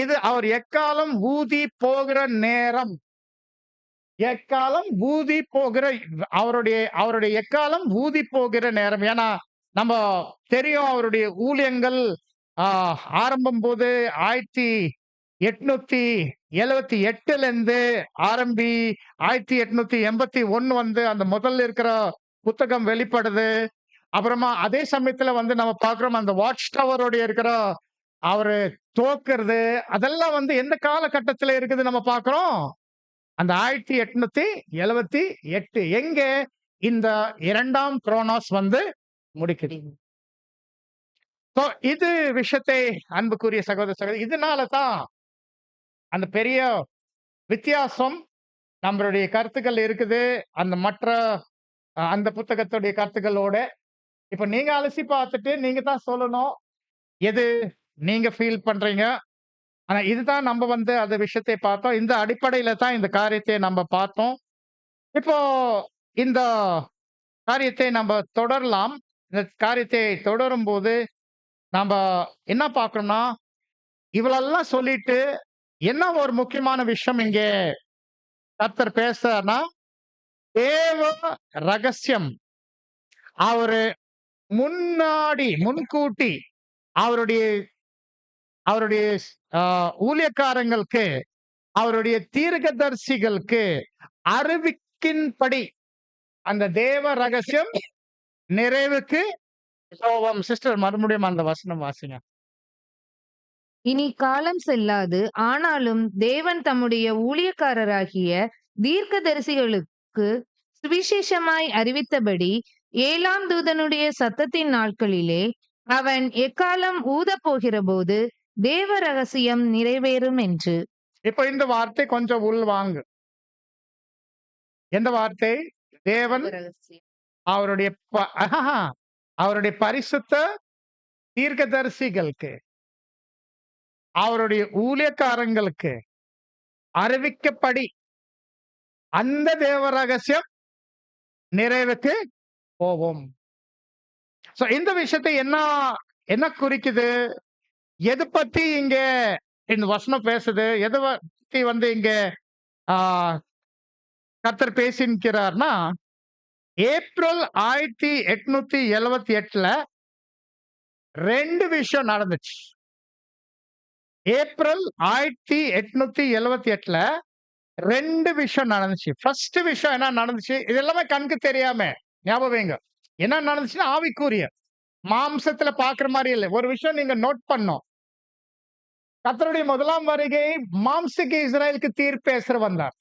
இது அவர் எக்காலம் ஊதி போகிற நேரம். எக்காலம் ஊதி போகிற அவருடைய அவருடைய எக்காலம் ஊதி போகிற நேரம். ஏன்னா, நம்ம தெரியும் அவருடைய ஊழியங்கள் ஆரம்பம் போது 1878ல இருந்து ஆரம்பி 1881 வந்து அந்த முதல்ல இருக்கிற புத்தகம் வெளிப்படுது. அப்புறமா அதே சமயத்துல வந்து நம்ம பார்க்கிறோம் அந்த வாட்ச் டவரோட இருக்கிற அவரு தோக்குறது அதெல்லாம் வந்து எந்த காலகட்டத்துல இருக்குது நம்ம பார்க்கிறோம். அந்த 1878 எங்க இந்த 2ஆம் குரோனோஸ் வந்து முடிக்குது. இது விஷயத்தை அன்புக்குரிய சகோதர சகோதரி, இதனால தான் அந்த பெரிய வித்தியாசம் நம்மளுடைய கருத்துக்கள் இருக்குது அந்த மற்ற அந்த புத்தகத்துடைய கருத்துக்களோட. இப்ப நீங்க அலசி பார்த்துட்டு நீங்க தான் சொல்லணும் எது நீங்க ஃபீல் பண்றீங்க. ஆனா இதுதான் நம்ம வந்து அந்த விஷயத்தை பார்த்தோம். இந்த அடிப்படையில தான் இந்த காரியத்தை நம்ம பார்த்தோம். இப்போ இந்த காரியத்தை நம்ம தொடரலாம். இந்த காரியத்தை தொடரும் போது நாம என்ன பார்க்கணும்னா, இவ்வளெல்லாம் சொல்லிட்டு என்ன ஒரு முக்கியமான விஷயம் இங்கே கர்த்தர் பேசுறார்னா, தேவ ரகசியம் அவரு முன்கூட்டி அவருடைய அவருடைய ஊழியக்காரங்களுக்கு அவருடைய தீர்க்கதரிசிகளுக்கு அறிவிக்கின்படி அந்த தேவ ரகசியம் நிறைவுக்கு போவோம். சிஸ்டர் மறுபடியும் அந்த வசனம் வாசிங்க. இனி காலம் செல்லாது, ஆனாலும் தேவன் தம்முடைய ஊழியக்காரராகிய தீர்க்கதரிசிகளுக்கு சுவிசேஷமாய் அறிவித்தபடி 7ஆம் தூதனுடைய சத்தத்தின் நாட்களிலே அவன் எக்காலம் ஊதப் போகிறபோது தேவ ரகசியம் நிறைவேறும் என்று. இப்ப இந்த வார்த்தை கொஞ்சம் உள்வாங்கு. எந்த வார்த்தை? தேவன் அவருடைய அவருடைய பரிசுத்த தீர்க்கதரிசிகளுக்கு அவருடைய ஊழியக்காரங்களுக்கு அறிவிக்கப்படி அந்த தேவ ரகசியம் நிறைவுக்கு போவோம். இந்த விஷயத்தை என்ன குறிக்குது? எது பத்தி இங்க இந்த வசனம் பேசுது? எதை பத்தி வந்து இங்க கர்த்தர் பேசிக்கிறார்னா, ஏப்ரல் 1878ல 2 விஷயம் நடந்துச்சு. ஏப்ரல் 1878ல 2 விஷயம் நடந்துச்சு. ஃபர்ஸ்ட் விஷயம் என்ன நடந்துச்சு? இது எல்லாமே கண்ணுக்கு தெரியாம ஞாபகம் வைங்க. என்ன நடந்துச்சுன்னா ஆவிக்குரிய மாம்சத்துல பாக்குற மாதிரி இல்லை. ஒரு விஷயம் நீங்க நோட் பண்ணோம். கர்த்தருடைய முதலாம் வருகை மாம்சிக இஸ்ரேலுக்கு தீர்ப்பு பேசுற வந்தார்.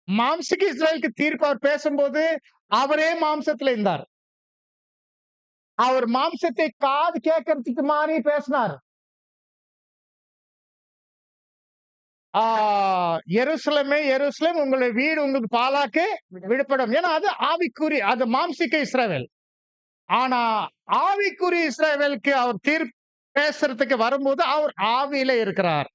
மாம்சிக இஸ்ரேலுக்கு தீர்ப்பு அவர் பேசும்போது அவரே மாம்சத்துல இருந்தார். அவர் மாம்சத்தை காது கேட்கறதுக்கு மாதிரி பேசினார். எருசலேமே எருசலேம் உங்களுடைய வீடு உங்களுக்கு பாலாக்கு விடுபடும். ஏன்னா அது ஆவிக்குரிய அது மாம்சிக இஸ்ரவேல். ஆனா ஆவிக்குரிய இஸ்ரவேலுக்கு அவர் தீர்ப்பு பேசுறதுக்கு வரும்போது அவர் ஆவியில இருக்கிறார்.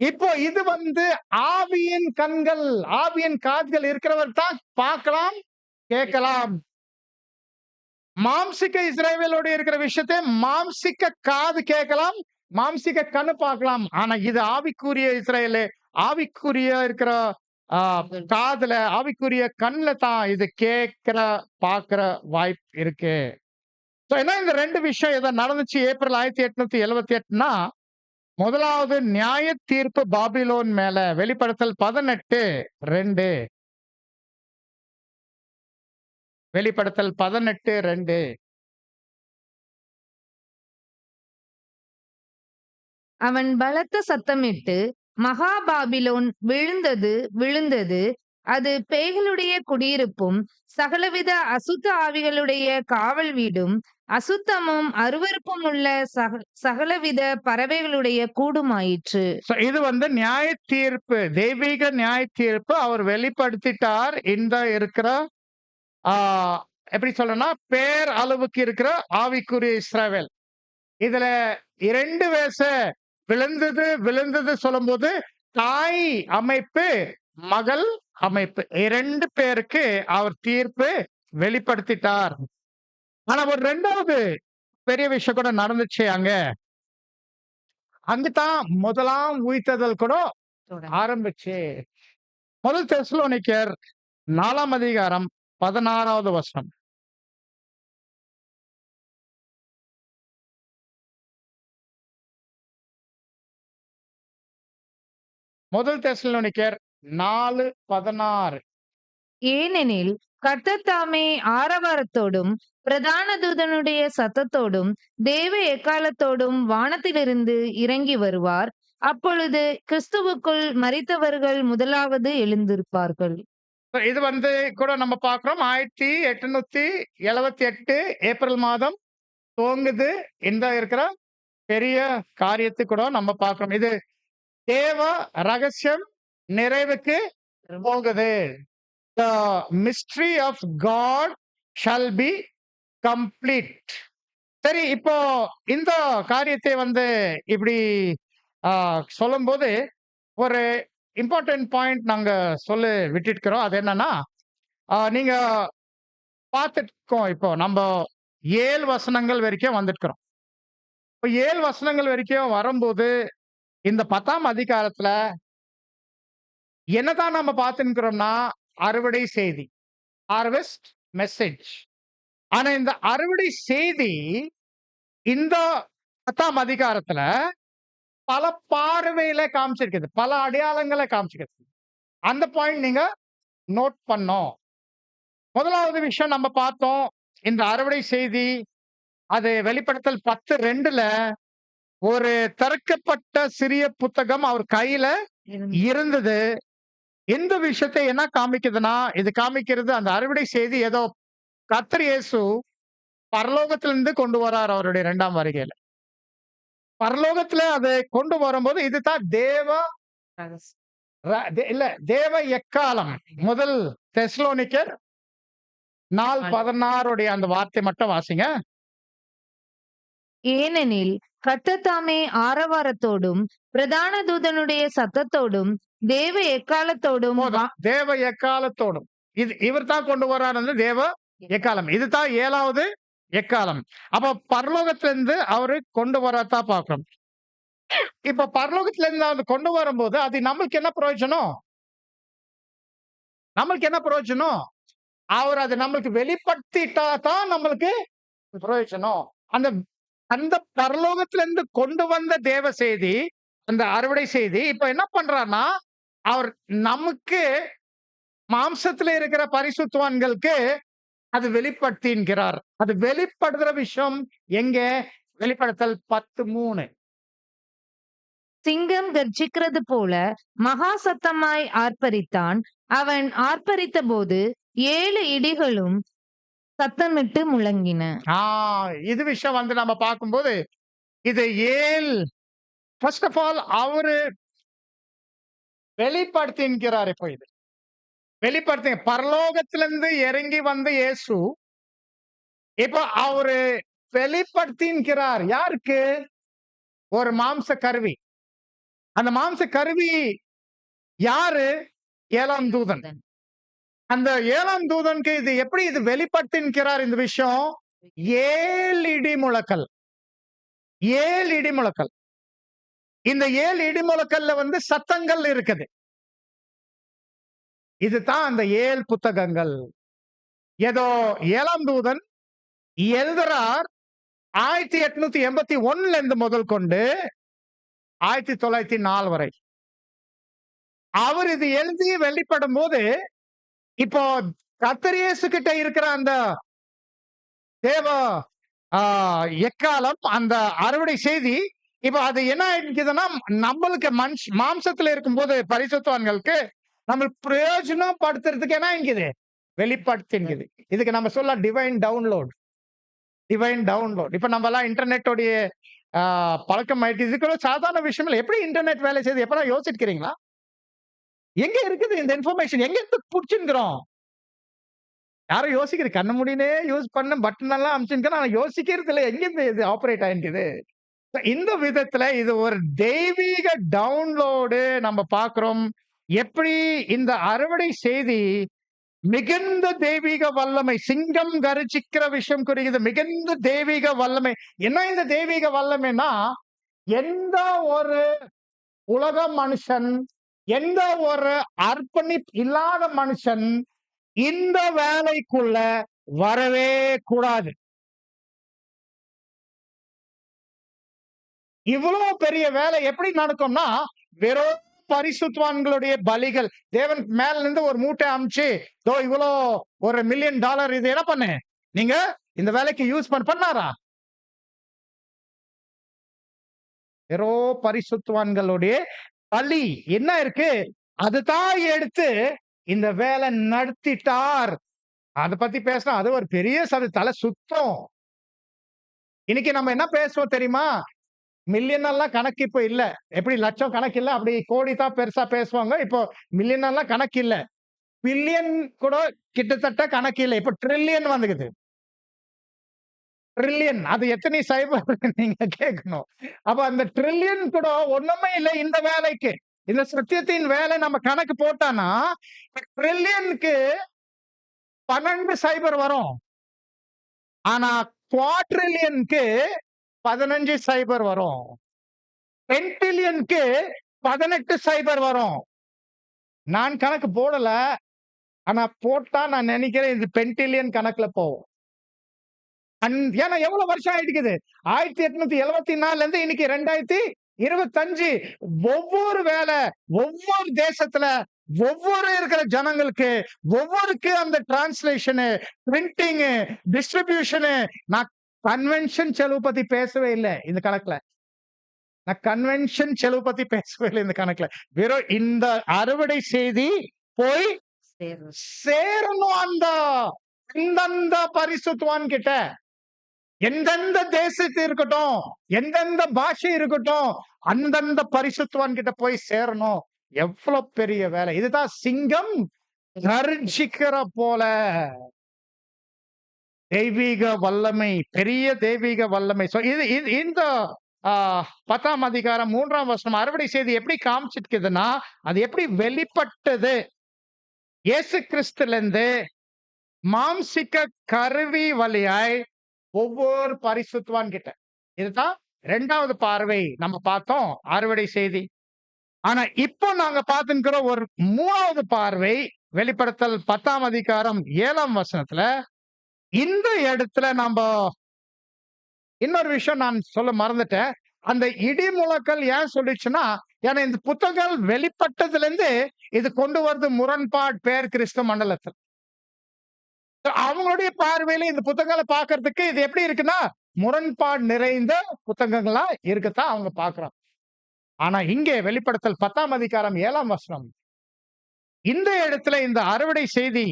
இப்போ இது வந்து ஆவியின் கண்கள் ஆவியின் காதுகள் இருக்கிறவர் தான் பார்க்கலாம் கேட்கலாம். மாம்சிக இஸ்ரவேலோட இருக்கிற விஷயத்தை மாம்சிக காது கேட்கலாம், மாம்சிக கண்ணு பார்க்கலாம். ஆனா இது ஆவிக்குரிய இஸ்ரவேலு ஆவிக்குரிய இருக்கிற காதுல ஆவிக்குரிய கண்ணுல தான் இது கேட்கிற பார்க்கிற வாய்ப்பு இருக்கு. ஏன்னா இந்த 2 விஷயம் எதை நடந்துச்சு ஏப்ரல் 1878னா, முதலாவது நியாய தீர்ப்பு பாபிலோன் மேல. வெளிப்படுத்தல் 18:2. வெளிப்படுத்தல் 18:2. அவன் பலத்த சத்தமிட்டு, மகா பாபிலோன் விழுந்தது, விழுந்தது! அது பேய்களுடைய குடியிருப்பும், சகலவித அசுத்த ஆவிகளுடைய காவல் வீடும், அசுத்தமும் அருவருப்பும் உள்ள சகலவித பறவைகளுடைய கூடுமாயிற்று. So, இது வந்து நியாய தீர்ப்பு, தெய்வீக நியாய தீர்ப்பு அவர் வெளிப்படுத்திட்டார். இந்த இருக்கிற எப்படி சொல்லணும்னா பேர் அளவுக்கு இருக்கிற ஆவிக்குரிய இஸ்ரவேல். இதுல 2 வேச விழுந்தது விழுந்தது சொல்லும்போது தாய் அமைப்பு, மகள் அமைப்பு 2 பேருக்கு அவர் தீர்ப்பு வெளிப்படுத்திட்டார். ஆனா ஒரு 2வது பெரிய விஷயம் கூட நடந்துச்சு அங்க. அங்கதான் முதலாம் உயிர்த்தெழுதல் கூட ஆரம்பிச்சு. முதல் தெசலோனிக்கர் 4ஆம் அதிகாரம் 16வது வசனம். முதல் தெசலோனிக்கர் 4:16. ஏனெனில் கர்த்தர் தாமே ஆரவாரத்தோடும் பிரதான தூதனுடைய சத்தத்தோடும் தேவ எக்காலத்தோடும் வானத்திலிருந்து இறங்கி வருவார். அப்பொழுது கிறிஸ்துவுக்குள் மரித்தவர்கள் முதலாவது எழுந்திருப்பார்கள். இது வந்து கூட நம்ம பார்க்கிறோம். 1878 ஏப்ரல் மாதம் துவங்குது. இந்த இருக்கிற பெரிய காரியத்தை கூட நம்ம பார்க்கிறோம். இது தேவ ரகசியம் நிறைவுக்கு போகுது. The mystery of God shall be complete. சரி, இப்போ இந்த காரியத்தை வந்து இப்படி சொல்லும்போது ஒரு இம்பார்ட்டன்ட் பாயிண்ட் நாங்க சொல்ல விட்டுக்கிறோம். அது என்னன்னா, நீங்க பார்த்துருக்கோம். இப்போ நம்ம 7 வசனங்கள் வரைக்கும் வந்துட்டுக்கிறோம். இப்போ 7 வசனங்கள் வரைக்கும் வரும்போது இந்த 10ஆம் அதிகாரத்துல என்னதான் நம்ம பார்த்துக்கிறோம்னா அறுவடை செய்தி, ஹார்வெஸ்ட் மெசேஜ். ஆனா இந்த அறுவடை செய்தி இந்த 10ஆம் அதிகாரத்துல பல பார்வையில காமிச்சிருக்குது, பல அடையாளங்களை காமிச்சிருக்குது. அந்த பாயிண்ட் நீங்க நோட் பண்ணோம். முதலாவது விஷயம் நம்ம பார்த்தோம், இந்த அறுவடை செய்தி அது வெளிப்படுத்தல் 10:2ல ஒரு திறக்கப்பட்ட சிறிய புத்தகம் அவர் கையில இருந்தது. இந்த விஷயத்தை என்ன காமிக்குதுன்னா, இது காமிக்கிறது அந்த அறுவடை செய்தி ஏதோ கர்த்தர் இயேசு பரலோகத்திலிருந்து கொண்டு வரார் அவருடைய 2ஆம் வருகையில. பரலோகத்துல அதை கொண்டு வரும்போது இதுதான் தேவ எக்காலம். முதல் தெசலோனிக்கர் 4:16 அந்த வார்த்தை மட்டும் வாசிங்க. ஏனெனில் கர்த்தர் தாமே ஆரவாரத்தோடும் பிரதான தூதனுடைய சத்தத்தோடும் தேவ எக்காலத்தோடும் தேவ எக்காலத்தோடும் இவர் தான் கொண்டு வர்றாரு தேவ எக்காலம். இதுதான் 7வது எக்காலம். அப்ப பரலோகத்திலிருந்து அவரு கொண்டு வரத்தான் பார்க்கிறோம். இப்ப பரலோகத்துல இருந்து அவர் கொண்டு வரும்போது அது நம்மளுக்கு என்ன பிரயோஜனம்? நம்மளுக்கு என்ன பிரயோஜனம்? அவர் அதை நம்மளுக்கு வெளிப்படுத்திட்டா தான் நம்மளுக்கு பிரயோஜனம். அந்த அந்த பரலோகத்திலிருந்து கொண்டு வந்த தேவ செய்தி, அந்த அறுவடை செய்தி இப்ப என்ன பண்றாருன்னா, அவர் நமக்கு மாம்சத்துல இருக்கிற பரிசுத்தவான்களுக்கு அது வெளிப்படுத்தின்கிறார். அது வெளிப்படுத்துற விஷயம் எங்க? வெளிப்படுத்தல் 10:3. சிங்கம் கர்ஜிக்கிறது போல மகா சத்தமாய் ஆர்ப்பரித்தான். அவன் ஆர்ப்பரித்த போது 7 இடிகளும் சத்தமிட்டு முழங்கின. இது விஷயம் வந்து நம்ம பார்க்கும்போது இது ஃபர்ஸ்ட் ஆஃப் ஆல் அவரு வெளிப்படுத்தின்கிறார். இப்போ இது வெளிப்படுத்தி பரலோகத்திலிருந்து இறங்கி வந்த இயேசு இப்போ அவரு வெளிப்படுத்தின்கிறார். யாருக்கு? ஒரு மாம்ச கருவி. அந்த மாம்ச கருவி யாரு? 7ஆம் தூதன். அந்த 7ஆம் தூதனுக்கு இது எப்படி இது வெளிப்படுத்தின்கிறார் இந்த விஷயம்? 7 இடி முழக்கல். 7 இடி முழக்கல். இந்த 7 இடி முழக்கல்ல வந்து சத்தங்கள் இருக்குது. இதுதான் அந்த 7 புத்தகங்கள். ஏதோ 7ஆம் தூதன் எழுதுறார் 1881 இருந்து முதல் கொண்டு 1904 வரை. அவர் இது எழுதி வெளிப்படும் போது இப்போ கர்த்தர் இயேசு கிட்ட இருக்கிற அந்த தேவ எக்காலம், அந்த அறுவடை செய்தி இப்ப அது என்ன ஆயிடுக்குதுன்னா, நம்மளுக்கு மாம்சத்துல இருக்கும்போது பரிசுத்தவான்களுக்கு நம்ம பிரயோஜனம் படுத்துறதுக்கு என்ன ஆயிக்குது? வெளிப்படுத்தின்குது. இதுக்கு நம்ம சொல்ல டிவைன் டவுன்லோட். Divine download. இப்ப நம்மலாம் இன்டர்நெட்டோடைய பழக்கம் ஆயிட்டு. இதுக்கு சாதாரண விஷயம் இல்ல. எப்படி இன்டர்நெட் வேலை செய்யுது? எப்பலாம் யோசிச்சிருக்கிறீங்களா? எங்க இருக்குது இந்த இன்ஃபர்மேஷன்? எங்க இருந்து புடிச்சுன்கிறோம்? யாரும் யோசிக்கிறது கண்ண மூடினே யூஸ் பண்ண பட்டன் எல்லாம் அமுச்சுன்னு ஆனா யோசிக்கிறது இல்ல. எங்கிருந்து இது ஆப்பரேட் ஆயிக்குது? இந்த விதத்துல இது ஒரு தெய்வீக டவுன்லோடு நம்ம பார்க்கிறோம். எப்படி இந்த அறுவடை செய்தி மிகுந்த தெய்வீக வல்லமை. சிங்கம் கர்ஜிக்கிற விஷயம் குறிக்குது. மிகுந்த தெய்வீக வல்லமை. என்ன இந்த தெய்வீக வல்லமைன்னா, எந்த ஒரு உலக மனுஷன், எந்த ஒரு அர்ப்பணிப்பு இல்லாத மனுஷன் இந்த வேலைக்குள்ள வரவே கூடாது. இவ்வளவு பெரிய வேலை எப்படி நடக்கும்னா, வெறும் பரிசுத்தவான்களுடைய பலிகள். தேவன் மேல இருந்து ஒரு மூட்டை அமுச்சு, இதோ இவ்வளோ ஒரு $1 மில்லியன் இது என்ன பண்ணு? நீங்க இந்த வேலைக்கு யூஸ் பண்ணாரா? வெறும் பரிசுத்தவான்களுடைய பலி என்ன இருக்கு? அதுதான் எடுத்து இந்த வேலை நடத்திட்டார். அத பத்தி பேசினா அது ஒரு பெரிய தலை சுத்தம். இன்னைக்கு நம்ம என்ன பேசுவோம் தெரியுமா? மில்லியன் எல்லாம் கணக்கு இப்ப இல்ல. எப்படி லட்சம் கணக்கு இல்ல. அப்படி கோடி தான் பெருசா பேசுவாங்க. இப்போ மில்லியன் எல்லாம் கணக்கு இல்ல. பில்லியன் கூட கிட்டத்தட்ட கணக்கு இல்ல. இப்ப ட்ரில்லியன் வந்துக்குது. ட்ரில்லியன் அது எத்தனை சைபர் நீங்க கேட்கணும். அப்ப அந்த ட்ரில்லியன் கூட ஒண்ணுமே இல்ல இந்த வேலைக்கு. இந்த சத்தியத்தின் வேலை நம்ம கணக்கு போட்டானா, ட்ரில்லியனுக்கு 12 சைபர் வரும். ஆனா குவாட்ரில்லியனுக்கு 15 சைபர் வரும். பென்டிலியனுக்கு 18 சைபர் வரும். நான் கணக்கு போடல. ஆனா போட்டா நான் நினைக்கிறேன் இது பென்டிலியன் கணக்குல போகும். ஏன்னா எவ்வளவு வருஷம் ஆயிட்டுக்குது? 1874 இருந்து இன்னைக்கு 2025. ஒவ்வொரு வேலை, ஒவ்வொரு தேசத்துல, ஒவ்வொரு இருக்கிற ஜனங்களுக்கு, ஒவ்வொருக்கு அந்த டிரான்ஸ்லேஷனு, பிரிண்டிங்கு, டிஸ்ட்ரிபியூஷனு. நான் கன்வென்ஷன் செலவு பத்தி பேசவே இல்ல இந்த கணக்குல. நான் கன்வென்ஷன் செலவு பத்தி பேசவே இல்ல இந்த கணக்குல. வெறும் இந்த அறுவடை செய்தி போய் சேரணும் அந்தந்த பரிசுத்தவான் கிட்ட. எந்தெந்த தேசத்து இருக்கட்டும், எந்தெந்த பாஷை இருக்கட்டும், அந்தந்த பரிசுத்தவான் கிட்ட போய் சேரணும். எவ்வளவு பெரிய வேலை. இதுதான் சிங்கம் கர்ஜிக்கிற போல தெய்வீக வல்லமை, பெரிய தெய்வீக வல்லமை. இது இந்த 10ஆம் அதிகாரம் 3ஆம் வசனம் அறுவடை செய்தி எப்படி காமிச்சிருக்குதுன்னா, அது எப்படி வெளிப்பட்டது? இயேசு கிறிஸ்துல இருந்து மாம்சிக கருவி வழியாய் ஒவ்வொரு பரிசுத்தவான் கிட்ட. இதுதான் 2வது பார்வை நம்ம பார்த்தோம் அறுவடை செய்தி. ஆனா இப்போ நாங்க பார்த்துக்கிற ஒரு 3வது பார்வை வெளிப்படுத்தல் 10ஆம் அதிகாரம் 7ஆம் வசனத்துல இந்த இடத்துல நம்ம இன்னொரு விஷயம் நான் சொல்ல மறந்துட்டேன். அந்த இடி முழக்கல் ஏன் சொல்லிச்சுன்னா, ஏன்னா இந்த புத்தகங்கள் வெளிப்பட்டதுல இருந்து இது கொண்டு வருது முரண்பாடு பேர் கிறிஸ்தவ மண்டலத்தில். அவங்களுடைய பார்வையில இந்த புத்தகங்களை பார்க்கறதுக்கு இது எப்படி இருக்குன்னா, முரண்பாடு நிறைந்த புத்தகங்களா இருக்கத்தான் அவங்க பார்க்கிறாங்க. ஆனா இங்கே வெளிப்படுத்தல் 10ஆம் அதிகாரம் 7ஆம் வசனம். இந்த இடத்துல இந்த அறுவடை செய்தி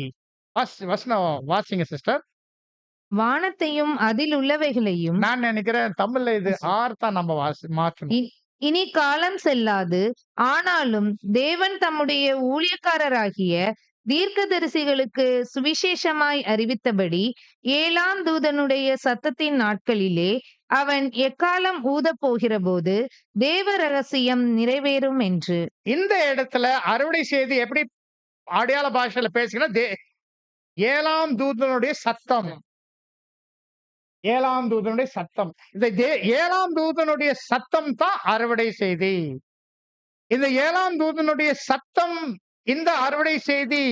வசனம் வாசிங்க சிஸ்டர். வானத்தையும் அதில் உள்ளவைகளையும் நான் நினைக்கிறேன் தமிழ்ல இது தான் நம்ம மாற்றணும். இனி காலம் செல்லாது, ஆனாலும் தேவன் தம்முடைய ஊழியக்காரராகிய தீர்க்கதரிசிகளுக்கு சுவிசேஷமாய் அறிவித்தபடி 7ஆம் தூதனுடைய சத்தத்தின் நாட்களிலே அவன் எக்காலம் ஊதப் போகிறபோது தேவ ரகசியம் நிறைவேறும் என்று. இந்த இடத்துல அறுவடை செய்தி எப்படி அடையாள பாஷையில பேசுகிறா? 7ஆம் தூதனுடைய சத்தம். 7ஆம் தூதனுடைய சத்தம். இந்த 7ஆம் தூதனுடைய சத்தம் தான் அறுவடை செய்தி. இந்த 7ஆம் தூதனுடைய சத்தம், இந்த அறுவடை செய்தி,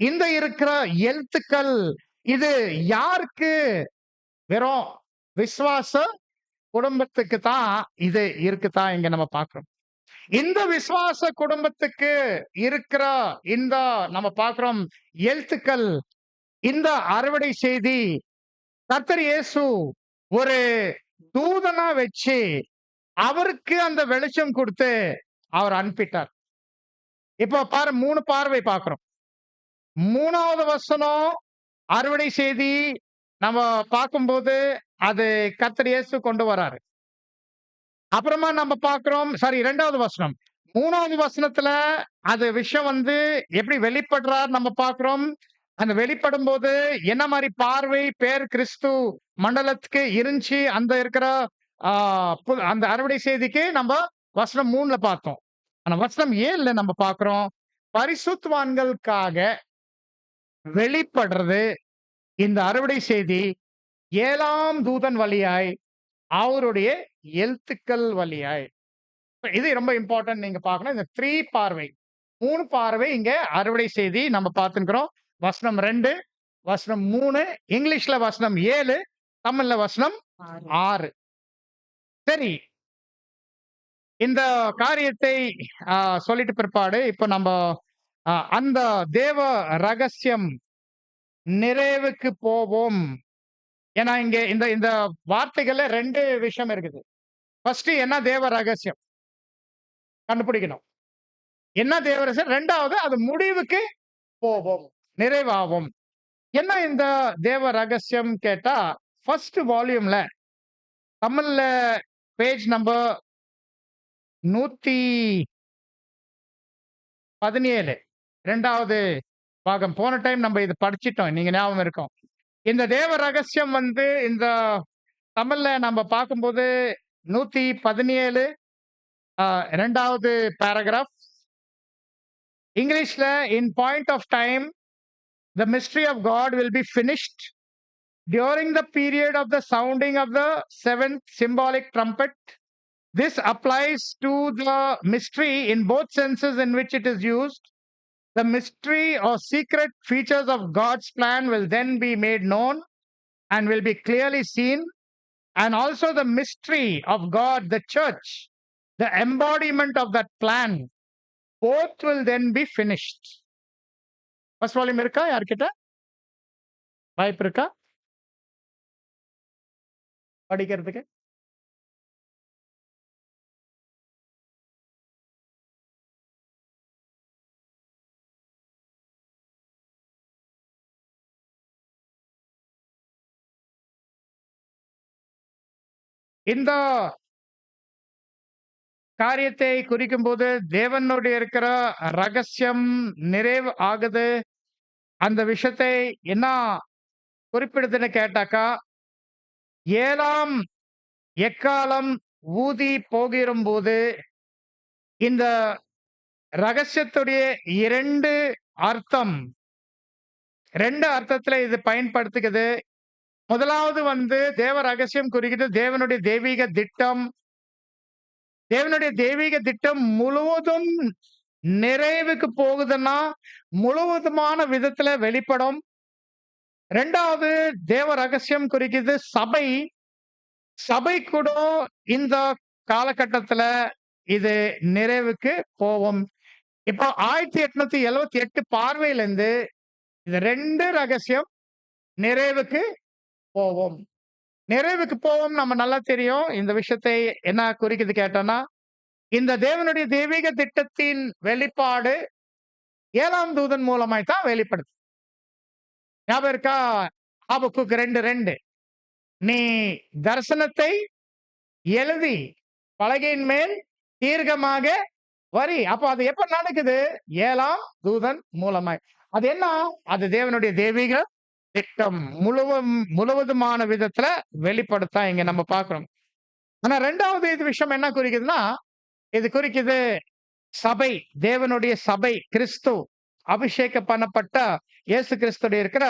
இந்த இருக்கிற எழுத்துக்கள் இது யாருக்கு? வெறும் விசுவாச குடும்பத்துக்கு தான் இது இருக்குதான் இங்க நம்ம பார்க்கிறோம். இந்த விசுவாச குடும்பத்துக்கு இருக்கிற இந்த நம்ம பார்க்கிறோம் எழுத்துக்கள், இந்த அறுவடை செய்தி கர்த்தர் இயேசு ஒரு தூதனா வச்சு அவருக்கு அந்த வெளிச்சம் கொடுத்து அவர் அனுப்பிட்டார். இப்போ பாரு 3 பார்வை பார்க்கிறோம். 3வது வசனம் அறுவடை செய்தி நம்ம பார்க்கும்போது அது கர்த்தர் இயேசு கொண்டு வராரு. அப்புறமா நம்ம பார்க்கிறோம் சாரி 2வது வசனம். 3வது வசனத்துல அது விஷயம் வந்து எப்படி வெளிப்படுறார் நம்ம பார்க்கிறோம். அந்த வெளிப்படும்போது என்ன மாரி பார்வை பேர் கிறிஸ்து மண்டலத்துக்கு இருந்துச்சு அந்த இருக்கிற ஆ அந்த அறுவடை செய்திக்கு நம்ம வசனம் 3ல பார்த்தோம். ஆனா வசனம் 7ல நம்ம பார்க்கிறோம். பரிசுத்தவான்களுக்காக வெளிப்படுறது இந்த அறுவடை செய்தி 7ஆம் தூதன் வழியாய் அவருடைய எழுத்துக்கள் வழியாய். இது ரொம்ப இம்பார்ட்டன்ட் நீங்க பார்க்கணும். இந்த 3 பார்வை. 3 பார்வை இங்க அறுவடை செய்தி நம்ம பார்த்துக்கிறோம். வசனம் 2, வசனம் 3, இங்கிலீஷ்ல வசனம் 7, தமிழ்ல வசனம் 6. சரி. இந்த காரியத்தை சொல்லிட்டு பிற்பாடு இப்ப நம்ம அந்த தேவ ரகசியம் நிறைவுக்கு போவோம். ஏன்னா இங்க இந்த இந்த வார்த்தைகள்ல 2 விஷயம் இருக்குது. ஃபர்ஸ்ட் என்ன தேவ ரகசியம் கண்டுபிடிக்கணும். என்ன தேவ ரகசியம்? 2வது அது முடிவுக்கு போவோம். நிறைவாவோம். என்ன இந்த தேவ ரகசியம் கேட்டா, ஃபர்ஸ்ட் வால்யூம்ல தமிழ்ல பேஜ் நம்பர் 117 2வது பாகம். போன டைம் நம்ம இது படிச்சிட்டோம். நீங்க ஞாபகம் இருக்கும். இந்த தேவ ரகசியம் வந்து இந்த தமிழ்ல நம்ம பார்க்கும்போது 117 2வது பேராகிராஃப். இங்கிலீஷ்ல in point of time the mystery of God will be finished during the period of the sounding of the 7th symbolic trumpet. This applies to the mystery in both senses in which it is used. The mystery or secret features of God's plan will then be made known and will be clearly seen. And also the mystery of God, the church, the embodiment of that plan, both will then be finished. First volume இருக்கா யார்கிட்ட? வாய்ப்பு இருக்கா படிக்கிறதுக்கு? இந்த காரியத்தை குறிக்கும்போது தேவனுடைய இருக்கிற ரகசியம் நிறைவு ஆகுது. அந்த விஷயத்தை என்ன குறிப்பிடுதுன்னு கேட்டாக்கா, 7ஆம் எக்காலம் ஊதி போகிறம்போது இந்த ரகசியத்துடைய 2 அர்த்தம் 2 அர்த்தத்துல இது பயன்படுத்துகிறது. முதலாவது வந்து தேவ ரகசியம் குறிக்கிறது தேவனுடைய தெய்வீக திட்டம். தேவனுடைய தெய்வீக திட்டம் முழுவதும் நிறைவுக்கு போகுதுன்னா முழுவதுமான விதத்துல வெளிப்படும். 2வது தேவ ரகசியம் குறிக்கிறது சபை. சபை கூட இந்த காலகட்டத்துல இது நிறைவுக்கு போவோம். இப்போ 1878 பார்வையில இருந்து இது 2 ரகசியம் நிறைவுக்கு போவோம். நிறைவுக்கு போவோம் நம்ம நல்லா தெரியும். இந்த விஷயத்தை என்ன குறிக்குது கேட்டோம்னா, இந்த தேவனுடைய தெய்வீக திட்டத்தின் வெளிப்பாடு 7ஆம் தூதன் மூலமாய் தான் வெளிப்படுது. ஞாபகம் இருக்கா? ஆபக்குக்கு 2:2 நீ தரிசனத்தை எழுதி பலகையின் மேல் தீர்க்கமாக வரி. அப்ப அது எப்ப நடக்குது? 7ஆம் தூதன் மூலமாய். அது என்ன? அது தேவனுடைய தெய்வீக திட்டம் முழுவதுமான விதத்துல வெளிப்படுத்தா இங்க நம்ம பார்க்கிறோம். ஆனா 2வது இது விஷயம் என்ன குறிக்குதுன்னா, இது குறிக்குது சபை, தேவனுடைய சபை, கிறிஸ்து அபிஷேகம் பண்ணப்பட்ட இயேசு கிறிஸ்துடைய இருக்கிற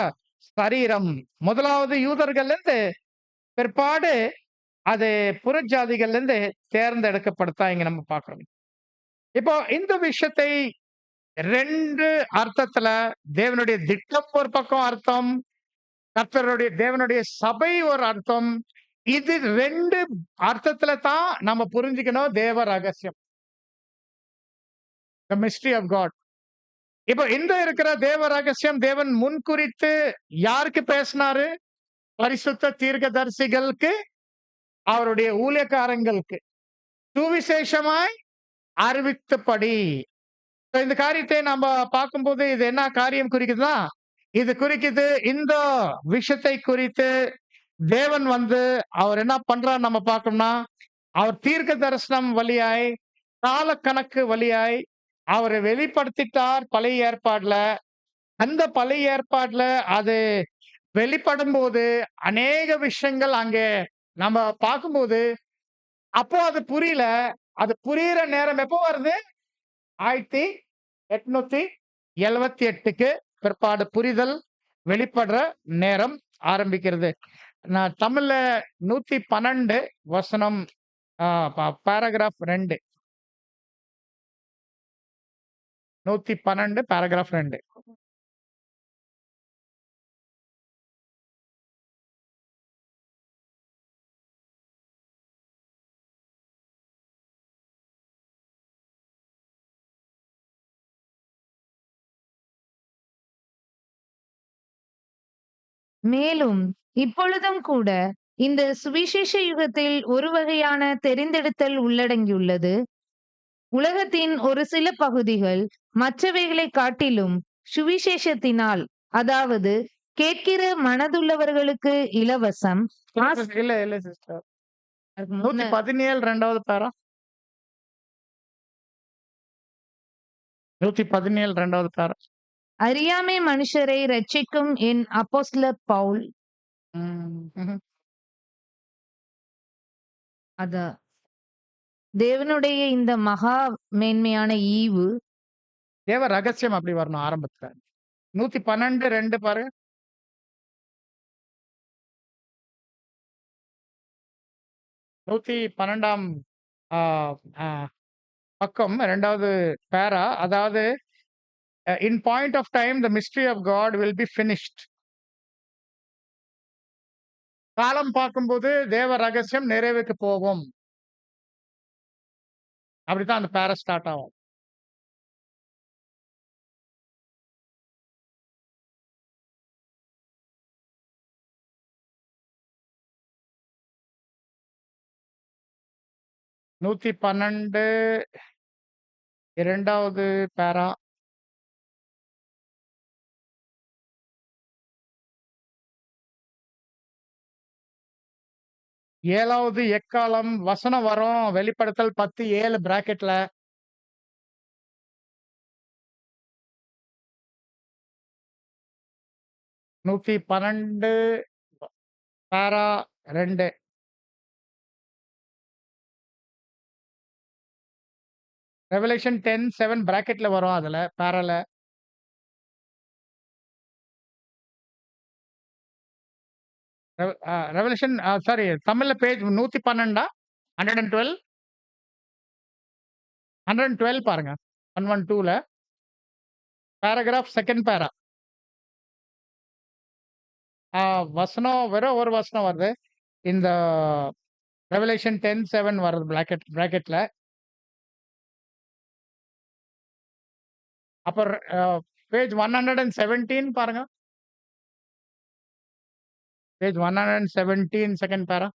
சரீரம். முதலாவது யூதர்கள்ல இருந்து பிற்பாடு அது புறஜாதிகள்ல இருந்து தேர்ந்தெடுக்கப்படத்தா இங்க நம்ம பார்க்கிறோம். இப்போ இந்த விஷயத்தை 2 அர்த்தத்துல தேவனுடைய திட்டம் ஒரு பக்கம் அர்த்தம், கர்த்தருடைய தேவனுடைய சபை ஒரு அர்த்தம். இது 2 அர்த்தத்துல தான் நம்ம புரிஞ்சுக்கணும் தேவ ரகசியம். The mystery of God. இப்போ இந்த இருக்கிற தேவ ரகசியம் தேவன் முன்குறித்து யாருக்கு பேசினாரு? பரிசுத்த தீர்க்கதரிசிகளுக்கு, அவருடைய ஊழியக்காரங்களுக்கு. சுவிசேஷமாய் அறிவித்தபடி. இந்த காரியத்தை நம்ம பார்க்கும்போது இது என்ன காரியம் குறிக்குதுன்னா, இது குறிக்குது இந்த விஷயத்தை குறித்து தேவன் வந்து அவர் என்ன பண்றார் நம்ம பார்க்கணும்னா, அவர் தீர்க்க தரிசனம் வழியாய், காலக்கணக்கு வழியாய் அவரை வெளிப்படுத்திட்டார் பழைய ஏற்பாடுல. அந்த பழைய ஏற்பாடுல அது வெளிப்படும்போது அநேக விஷயங்கள் அங்கே நம்ம பார்க்கும்போது, அப்போ அது புரியல. அது புரியிற நேரம் எப்போ வருது? 1878க்கு பிற்பாடு புரிதல் வெளிப்படுற நேரம் ஆரம்பிக்கிறது. நான் தமிழ்ல 112 வசனம் பாராகிராஃப் 2. 112 பாராகிராஃப் 2. மேலும் இப்பொழுதும் கூட இந்த சுவிசேஷ யுகத்தில் ஒரு வகையான தெரிந்தெடுத்தல் உள்ளடங்கியுள்ளது. உலகத்தின் ஒரு சில பகுதிகள் மற்றவைகளைக் காட்டிலும் சுவிசேஷத்தினால், அதாவது கேட்கிற மனதுள்ளவர்களுக்கு இலவசம். இல்ல, இல்ல சிஸ்டர். அதுக்கு முன்ன 117 2வது பாரா. 117 2வது பாரா. அறியாமை மனுஷரை இரட்சிக்கும் என் அப்போஸ்தலர் பவுல். ம்ஹ்ம். அத தேவனுடைய இந்த மகா மேன்மையான ஈவு தேவ ரகசியம் அப்படி வரணும் ஆரம்பத்துல. 112 2 பாருங்க. 112ஆம் ஆ ஆ பக்கம் 2வது பாரா. அதாவது in point of time the mystery of God will be finished. காலம் பார்க்கும்போது தேவ ரகசியம் நிறைவுக்கு போகும். அப்படித்தான் அந்த பாரா ஸ்டார்ட் ஆகும். நூத்தி 12 2வது பாரா. ஏழாவது எக்காலம் வசனம் வரும். வெளிப்படுத்தல் 10:7 பிராக்கெட்ல. நூத்தி 12 பாரா 2. ரெவலேஷன் 10:7 பிராக்கெட்ல வரும் அதுல பாரால. ரெவலேஷன் சாரி தமிழ்ல பேஜ் 112 112 112 பாருங்க. 112ல பாராகிராஃப் 2nd பாரா. வசனம் வெறும் ஒரு வசனம் வருது. இந்த ரெவலேஷன் 10:7 வருது பிராக்கெட்ல. அப்புறம் பேஜ் 117 பாருங்க. பேஜ் 117 2nd பாரா.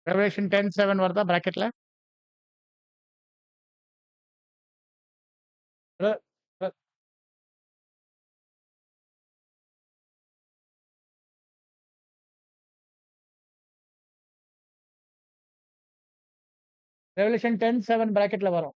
ரெவலேஷன் 10:7 வருதா பிராக்கெட்ல? ரெ ரெ ரெவலேஷன் 10:7 பிராக்கெட்ல வரும்.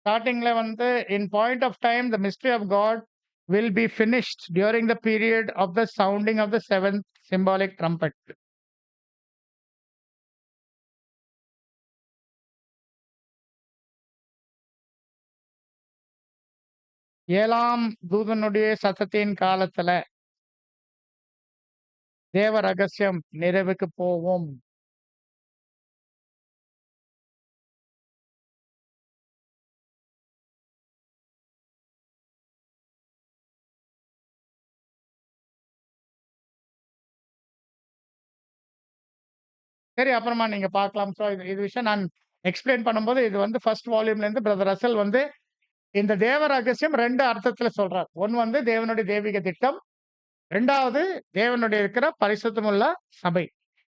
ஸ்டார்ட்டிங்ல வந்து in point of time the mystery of God will be finished during the period of the sounding of the seventh symbolic trumpet. ஏழாம் தூதனுடைய சத்தத்தின் காலத்துல தேவ ரகசியம் நிறைவுக்கு போகும். சரி, அப்புறமா நீங்க பார்க்கலாம். சோ இது இது விஷயம் நான் எக்ஸ்பிளைன் பண்ணும்போது இது வந்து ஃபர்ஸ்ட் வால்யூம்ல இருந்து பிரதர் ரசல் வந்து இந்த தேவ ரகசியம் 2 அர்த்தத்துல சொல்றார். ஒண்ணு வந்து தேவனுடைய தெய்வீக திட்டம். 2வது தேவனுடைய இருக்கிற பரிசுத்தமுள்ள சபை.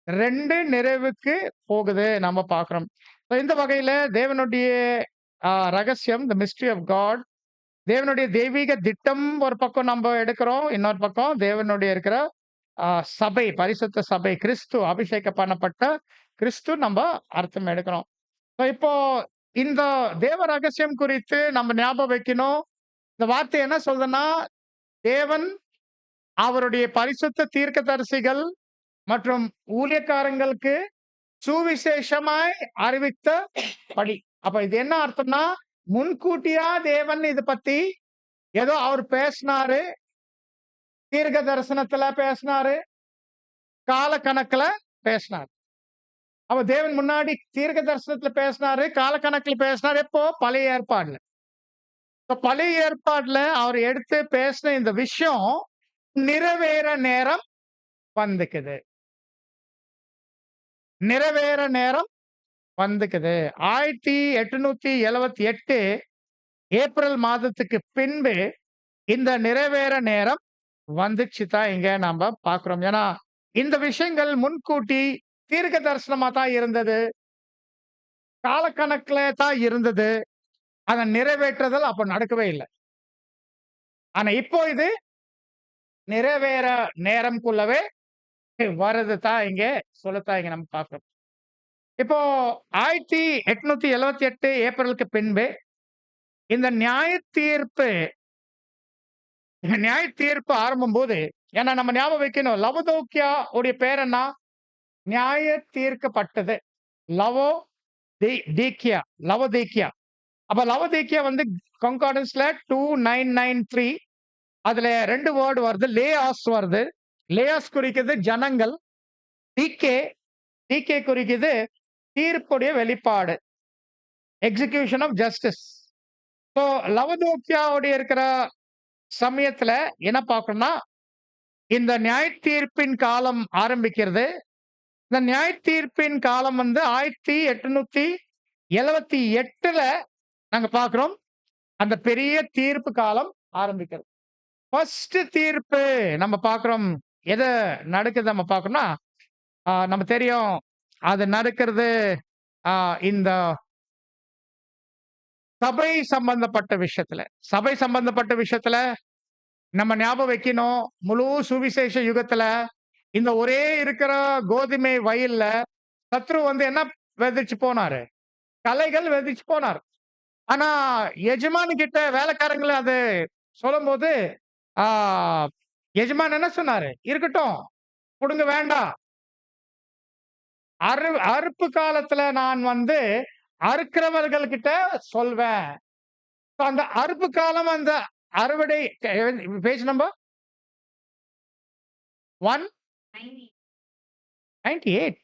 2 நிறைவுக்கு போகுது நம்ம பார்க்கிறோம். இந்த வகையில தேவனுடைய ரகசியம் தி மிஸ்ட்ரி ஆஃப் காட், தேவனுடைய தெய்வீக திட்டம் ஒரு பக்கம் நம்ம எடுக்கிறோம். இன்னொரு பக்கம் தேவனுடைய இருக்கிற ஆ சபை, பரிசுத்த சபை, கிறிஸ்து அபிஷேகம் பண்ணப்பட்ட கிறிஸ்து நம்ம அர்த்தம் எடுக்கிறோம். இப்போ இந்த தேவ ரகசியம் குறித்து நம்ம ஞாபகம் வைக்கணும். இந்த வார்த்தை என்ன சொல்லுதுன்னா, தேவன் அவருடைய பரிசுத்த தீர்க்கதரிசிகள் மற்றும் ஊழியக்காரங்களுக்கு சுவிசேஷமாய் அறிவித்த படி. அப்ப இது என்ன அர்த்தம்னா, முன்கூட்டியா தேவன் இத பத்தி ஏதோ அவர் பேசினாரு, தீர்க்க தரிசனத்துல பேசினாரு, கால கணக்குல பேசினாரு. அப்ப தேவன் முன்னாடி தீர்க்க தரிசனத்துல பேசினாரு, கால கணக்குல பேசினாரு. எப்போ? பழைய ஏற்பாடுல. இப்ப பழைய ஏற்பாடுல அவர் எடுத்து பேசின இந்த விஷயம் நிறைவேற நேரம் வந்துக்குது. நிறைவேற நேரம் வந்துக்குது. 1878 ஏப்ரல் மாதத்துக்கு பின்பு இந்த நிறைவேற நேரம் வந்துச்சு தான் இங்க நாம பார்க்கிறோம். ஏன்னா, இந்த விஷயங்கள் முன்கூட்டி தீர்க்க தரிசனமா தான் இருந்தது. காலக்கணக்குல தான் இருந்தது. அத நிறைவேற்றுதல் அப்ப நடக்கவே இல்ல. ஆனா இப்போ இது நிறைவேற நேரம்க்குள்ளவே வருது தான் இங்க சொல்லத்தான் இங்க நம்ம பார்க்கிறோம். இப்போ 1878 ஏப்ரலுக்கு பின்பு இந்த நியாய தீர்ப்பு ஆரம்பம்போது ஏன்னா நம்ம ஞாபகம் வைக்கணும். லவோதோக்கியா உடைய பேர் என்ன? நியாய தீர்க்கப்பட்டது. லவோ தீக்கியா லவோதீக்கியா. அப்ப லவோதீக்கியா வந்து கங்கார்டன்ஸ்ல 2993 அதுல 2 வேர்ட் வருது. லேயாஸ் வருது. லேயாஸ் குறிக்குது ஜனங்கள். தீக்கே தீக்கே குறிக்குது தீர்ப்புடைய வெளிப்பாடு. Execution of justice. இப்போ லவோதோக்கியாவுடைய இருக்கிற சமயத்துல என்ன பார்க்கணும்னா, இந்த நியாய தீர்ப்பின் காலம் ஆரம்பிக்கிறது. இந்த நியாய தீர்ப்பின் காலம் வந்து 1878ல நாங்க பார்க்கிறோம். அந்த பெரிய தீர்ப்பு காலம் ஆரம்பிக்கிறது. ஃபர்ஸ்ட் தீர்ப்பு நம்ம பார்க்கிறோம். எத நடக்குது நம்ம பார்க்கணும்னா, நம்ம தெரியும். அது நடக்கிறது இந்த சபை சம்பந்தப்பட்ட விஷயத்துல. சபை சம்பந்தப்பட்ட விஷயத்துல நம்ம ஞாபகம் வைக்கணும். முழு சுவிசேஷ யுகத்துல இந்த ஒரே இருக்கிற கோதுமை வயல்ல சத்ரு வந்து என்ன விதைச்சு போனாரு? களைகள் விதைச்சு போனார். ஆனா எஜமானு கிட்ட வேலைக்காரங்கள அது சொல்லும்போது, ஆ எஜமான் என்ன சொன்னாரு? இருக்கட்டும். புடுங்க வேண்டாம். அறுப்பு காலத்துல நான் வந்து அறுக்கிறவர்கள் கிட்ட சொல்வேன். அந்த அறுப்பு காலம் அந்த அறுவடை பேஜ் நம்பர் 198.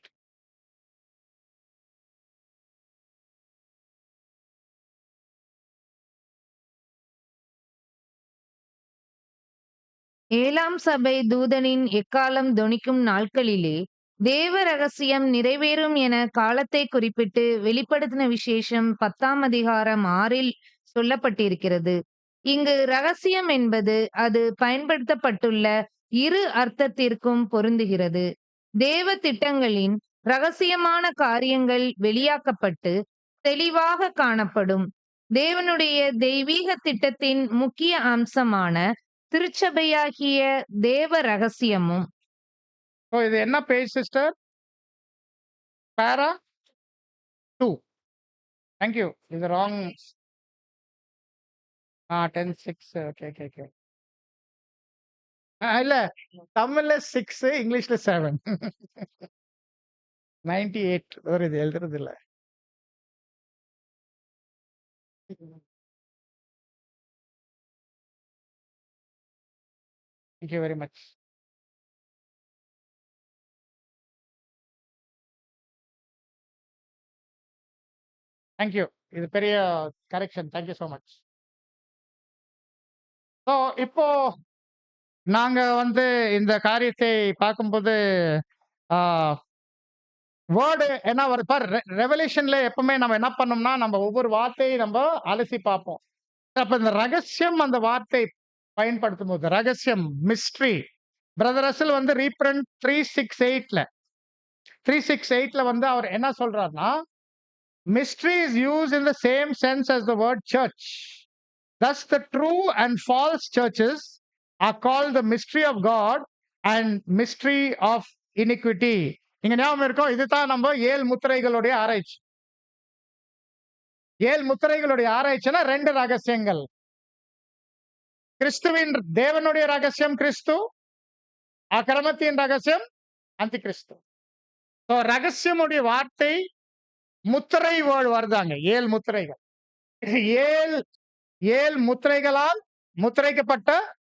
ஏழாம் சபை தூதனின் எக்காளம் தொனிக்கும் நாட்களிலே தேவ ரகசியம் நிறைவேறும் என காலத்தை குறிப்பிட்டு வெளிப்படுத்தின விசேஷம் 10ஆம் அதிகாரம் 6ல் சொல்லப்பட்டிருக்கிறது. இங்கு ரகசியம் என்பது அது பயன்படுத்தப்பட்டுள்ள இரு அர்த்தத்திற்கும் பொருந்துகிறது. தேவ திட்டங்களின் ரகசியமான காரியங்கள் வெளியாக்கப்பட்டு தெளிவாக காணப்படும். தேவனுடைய தெய்வீக திட்டத்தின் முக்கிய அம்சமான திருச்சபையாகிய தேவ ரகசியமும். ஸோ இது என்ன பேஜ் சிஸ்டர்? பேரா 2. Thank you. இது ராங். 10:6. Okay, okay, okay. இல்ல தமிழ்ல 6 இங்கிலீஷ்ல 7. 98 ஒரு இது எழுதுறது இல்ல. Thank you very much. Thank you. இது பெரிய correction. Thank you so much. So இப்போ நாங்க வந்து இந்த காரியத்தை பார்க்கும்போது, ஆ வேர்டு என்ன வருது பாரு. ரெவலேஷன்ல எப்பவுமே நம்ம என்ன பண்ணோம்னா, நம்ம ஒவ்வொரு வார்த்தையை நம்ம அலசி பார்ப்போம். அப்ப இந்த ரகசியம் அந்த வார்த்தை பயன்படுத்தும்போது, ரகசியம், மிஸ்ட்ரி. பிரதர் ரசல் வந்து ரீப்ரண்ட் 368ல 368ல வந்து அவர் என்ன சொல்றாருன்னா, mystery is used in the same sense as the word church. Thus, the true and false churches are called the mystery of God and mystery of iniquity. நீங்க ஞாபகம் இருக்கும், இதுதான் நம்ம 7 முத்திரைகளுடைய ஆராய்ச்சி. 7 முத்திரைகளுடைய ஆராய்ச்சினா 2 ரகசியங்கள். கிறிஸ்துவின் தேவனுடைய ரகசியம் கிறிஸ்து, அக்கிரமத்தின் ரகசியம் அந்தி கிறிஸ்து. ரகசியமுடைய வார்த்தை முத்திரை வேர்டு வருதாங்க. 7 முத்திரைகள். 7 7 முத்திரைகளால் முத்திரைக்கப்பட்ட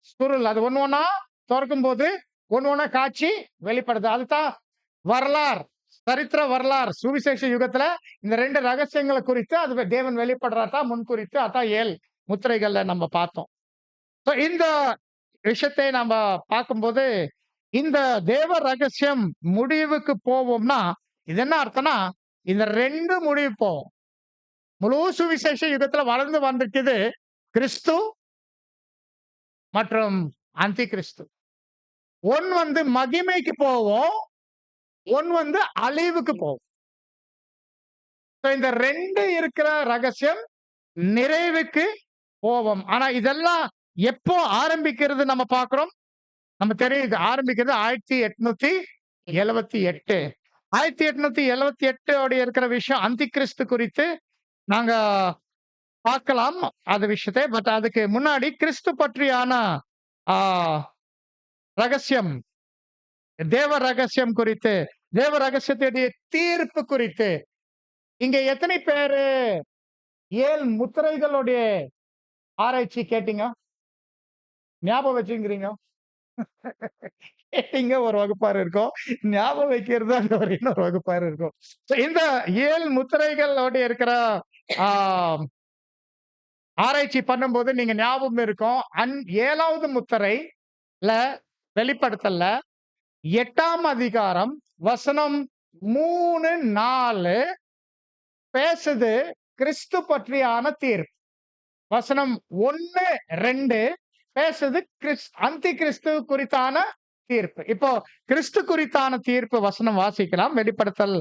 சுருள். அது ஒண்ணு ஒண்ணா தொறக்கும்போது ஒண்ணு ஒண்ணா காட்சி வெளிப்படுது. அதுதான் வரலாறு, சரித்திர வரலாறு. சுவிசேஷ யுகத்துல இந்த 2 ரகசியங்களை குறித்து அது தேவன் வெளிப்படுறாதான் முன் குறித்து. அதான் 7 முத்திரைகள்ல நம்ம பார்த்தோம். இந்த விஷயத்தை நம்ம பார்க்கும்போது இந்த தேவ ரகசியம் முடிவுக்கு போவோம்னா, இது என்ன அர்த்தம்னா, இந்த 2 முடிவு போவோம். முழு சுவிசேஷ யுகத்துல வளர்ந்து வந்திருக்குது கிறிஸ்து மற்றும் அந்தி கிறிஸ்து. ஒன்னு வந்து மகிமைக்கு போவோம், ஒன்னு வந்து அழிவுக்கு போவோம். இந்த 2 இருக்கிற ரகசியம் நிறைவுக்கு போவோம். ஆனா இதெல்லாம் எப்போ ஆரம்பிக்கிறது நம்ம பார்க்கிறோம். நம்ம தெரியுது ஆரம்பிக்கிறது 1878. 1878 உடைய இருக்கிற விஷயம் அந்தி கிறிஸ்து குறித்து நாங்க பார்க்கலாம் அந்த விஷயத்தை. பட் அதுக்கு முன்னாடி கிறிஸ்து பற்றியான ரகசியம், தேவ ரகசியம் குறித்து, தேவ ரகசியத்துடைய தீர்ப்பு குறித்து இங்க எத்தனை பேரு 7 முத்திரைகளுடைய ஆராய்ச்சி கேட்டீங்க? ஞாபகம் வச்சுங்கிறீங்க? கேட்டீங்க ஒரு வகுப்பாறு இருக்கும். ஞாபகம் வைக்கிறது அந்த ஒரு இன்னொரு வகுப்பாறு இருக்கும். இந்த 7 முத்திரைகளோட இருக்கிற ஆராய்ச்சி பண்ணும்போது நீங்க ஞாபகம் இருக்கும். 7வது முத்திரைல வெளிப்படுத்தல 8ஆம் அதிகாரம் வசனம் 3, 4 பேசுது கிறிஸ்து பற்றியான தீர்ப்பு. வசனம் 1, 2 பேசுது அந்தி கிறிஸ்து குறித்தான தீர்ப்பு. இப்போ கிறிஸ்து குறித்தான தீர்ப்பு வசனம் வாசிக்கலாம். வெளிப்படுத்தல்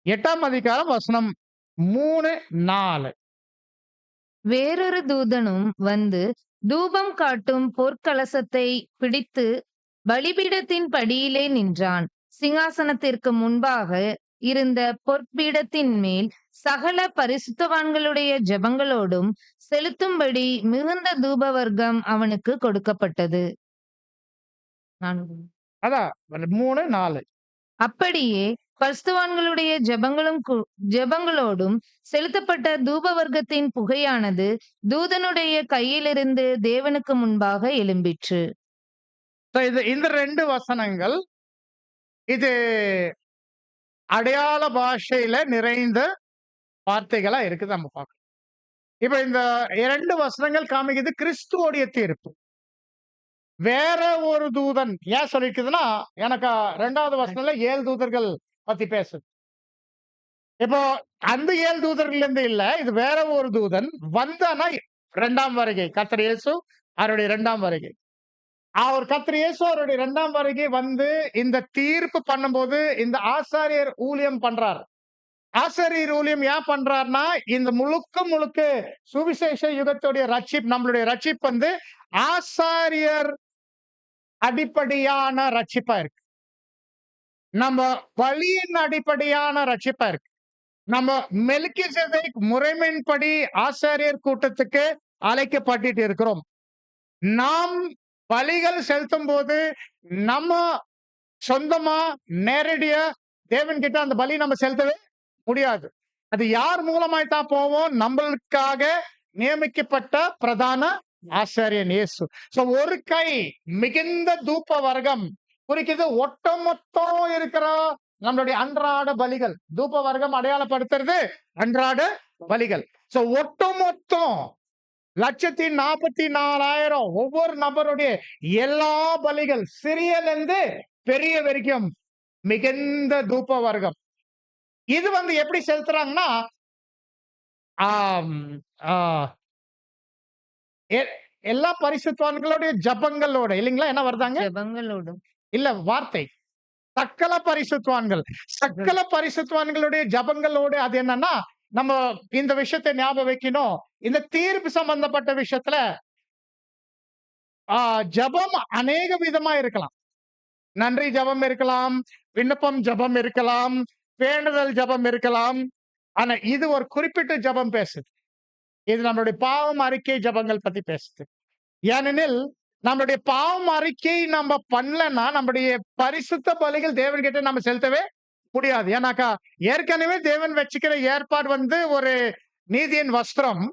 8ஆம் அதிகாரம் வசனம் 3, 4. வேறொரு தூதனும் வந்து தூபம் காட்டும் பொற்கலசத்தை பிடித்து பலிபீடத்தின் படியிலே நின்றான். சிங்காசனத்திற்கு முன்பாக இருந்த பொற்பீடத்தின் மேல் சகல பரிசுத்தவான்களுடைய ஜெபங்களோடும் செலுத்தும்படி மிகுந்த தூபவர்க்கம் அவனுக்கு கொடுக்கப்பட்டது. அதான் 3, 4. அப்படியே பரிசுத்தவான்களுடைய ஜெபங்களோடும் செலுத்தப்பட்ட தூபவர்க்கத்தின் புகையானது தூதனுடைய கையிலிருந்து தேவனுக்கு முன்பாக எழும்பிற்று. இந்த 2 வசனங்கள் இது அடையாள பாஷையில நிறைந்த வார்த்தைகளா இருக்குது நம்ம பார்க்கணும். இப்ப இந்த 2 வசனங்கள் காமிக்குது கிறிஸ்துவோடைய தீர்ப்பு. வேற ஒரு தூதன் ஏன் சொல்லிருக்குதுன்னா, எனக்கு 2வது வசனத்துல 7 தூதர்கள் பத்தி பேசுது. இப்போ அந்த 7 தூதர்கள் இருந்து இல்ல, இது வேற ஒரு தூதன் வந்தானா 2ஆம் வருகை. கர்த்தர் இயேசு அவருடைய 2ஆம் வருகை. அவர் கர்த்தர் இயேசு அவருடைய 2ஆம் வருகை வந்து இந்த தீர்ப்பு பண்ணும்போது இந்த ஆசாரியர் ஊழியம் பண்றார். ஆசாரியர் ஊழியம் ஏன் பண்றார்னா, இந்த முழுக்க சுவிசேஷ யுகத்துடைய நம்மளுடைய ரட்சிப்பு வந்து ஆசாரியர் அடிப்படையான ரட்சிப்பா இருக்கு. நம்ம பலியின் அடிப்படையான ரட்சிப்பா இருக்கு. நம்ம மெல்கிசேதேக் முறைமையின்படி ஆசாரியர் கூட்டத்துக்கு அழைக்கப்பட்டு இருக்கிறோம். நாம் பலிகள் செலுத்தும் போது நம்ம சொந்தமா நேரடியா தேவன் கிட்ட அந்த பலி நம்ம செலுத்தவே முடியாது. அது யார் மூலமாய் தான் போவோம்? நம்மளுக்காக நியமிக்கப்பட்ட பிரதான ஆசாரியன் இயேசு. ஒரு கை மிகுந்த தூப வர்க்கம் குறிக்குது. ஒட்டுமொத்தம் இருக்கிற நம்மளுடைய அன்றாட பலிகள். தூப வர்க்கம் அடையாளப்படுத்துறது அன்றாட பலிகள். ஒட்டுமொத்தம் 1,44,000 ஒவ்வொரு நபருடைய எல்லா பலிகள் சிறியலிருந்து பெரிய வரைக்கும் மிகுந்த தூப வர்க்கம். இது வந்து எப்படி செலுத்துறாங்கன்னா, ஆம், ஆ, எ- எல்லா பரிசுத்தவான்களுடைய ஜபங்களோட இல்லைங்களா? என்ன வருதாங்க? ஜெபங்களோடும். இல்ல வார்த்தை. சக்கல பரிசுத்தவான்கள். சக்கல பரிசுத்தவான்களுடைய ஜபங்களோடு அது என்னன்னா, நம்ம இந்த விஷயத்தை ஞாபகம் வைக்கணும். இந்த தீர்ப்பு சம்பந்தப்பட்ட விஷயத்துல ஜபம் அநேக விதமா இருக்கலாம். நன்றி ஜபம் இருக்கலாம், விண்ணப்பம் ஜபம் இருக்கலாம், வேண்டுதல் ஜபம் இருக்கலாம். ஆனா இது ஒரு குறிப்பிட்ட ஜபம் பேசுது. இது நம்மளுடைய பாவம் அறிக்கை ஜபங்கள் பத்தி பேசுது. ஏனெனில் நம்மளுடைய பாவம் அறிக்கை நம்ம பண்ணலன்னா நம்முடைய பரிசுத்த பலிகள் தேவன்கிட்ட நம்ம செலுத்தவே முடியாது. ஏன்னாக்கா ஏற்கனவே தேவன் வச்சுக்கிற ஏற்பாடு வந்து ஒரு நீதியின் வஸ்திரம்.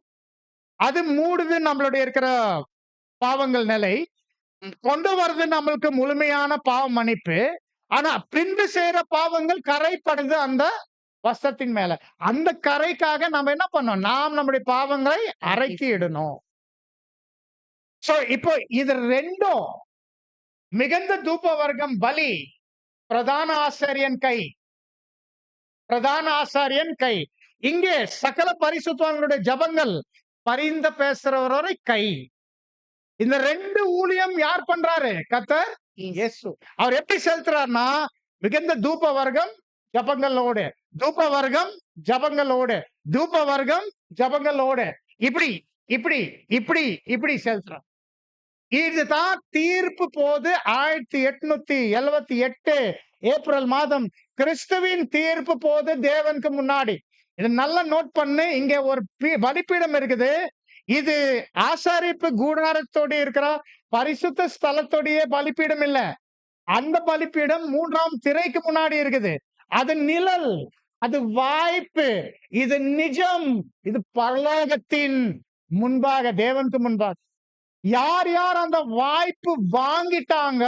அது மூடுது நம்மளுடைய இருக்கிற பாவங்கள் நிலை. கொண்டு வருது நம்மளுக்கு முழுமையான பாவ மன்னிப்பு. ஆனா பின்பு செய்யற பாவங்கள் கரைப்படுது அந்த வஸ்திரத்தின் மேல. அந்த கரைக்காக நம்ம என்ன பண்ணோம்? நாம் நம்முடைய பாவங்களை அரைக்கி இடணும். சோ இப்போ இது ரெண்டும் மிகுந்த தூப வர்க்கம் பலி பிரதான ஆசாரியன் கை, பிரதான ஆசாரியன் கை. இங்கே சகல பரிசுத்தவான்களுடைய ஜபங்கள் பரிந்த பேசுறவரோட கை. இந்த ரெண்டு ஊழியம் யார் பண்றாரு? கர்த்தர் இயேசு. அவர் எப்படி செலுத்துறாருன்னா, மிகுந்த தூப வர்க்கம் ஜபங்களோடு, தூப வர்க்கம் ஜபங்களோடு, தூப வர்க்கம் ஜபங்களோடு, இப்படி இப்படி இப்படி இப்படி செலுத்துறார். இதுதான் தீர்ப்பு போது 1878 ஏப்ரல் மாதம் கிறிஸ்துவின் தீர்ப்பு போது தேவனுக்கு முன்னாடி. இது நல்லா நோட் பண்ணு. இங்க ஒரு பலிப்பீடம் இருக்குது. இது ஆசாரிப்பு கூடாரத்தோட இருக்கிற பரிசுத்த ஸ்தலத்தோடைய பலிப்பீடம் இல்ல. அந்த பலிப்பீடம் 3ஆம் திரைக்கு முன்னாடி இருக்குது. அது நிழல், அது வாய்ப்பு, இது நிஜம், இது பரலோகத்தின் முன்பாக, தேவனுக்கு முன்பாக. யார் யார் அந்த வாய்ப்பு வாங்கிட்டாங்க,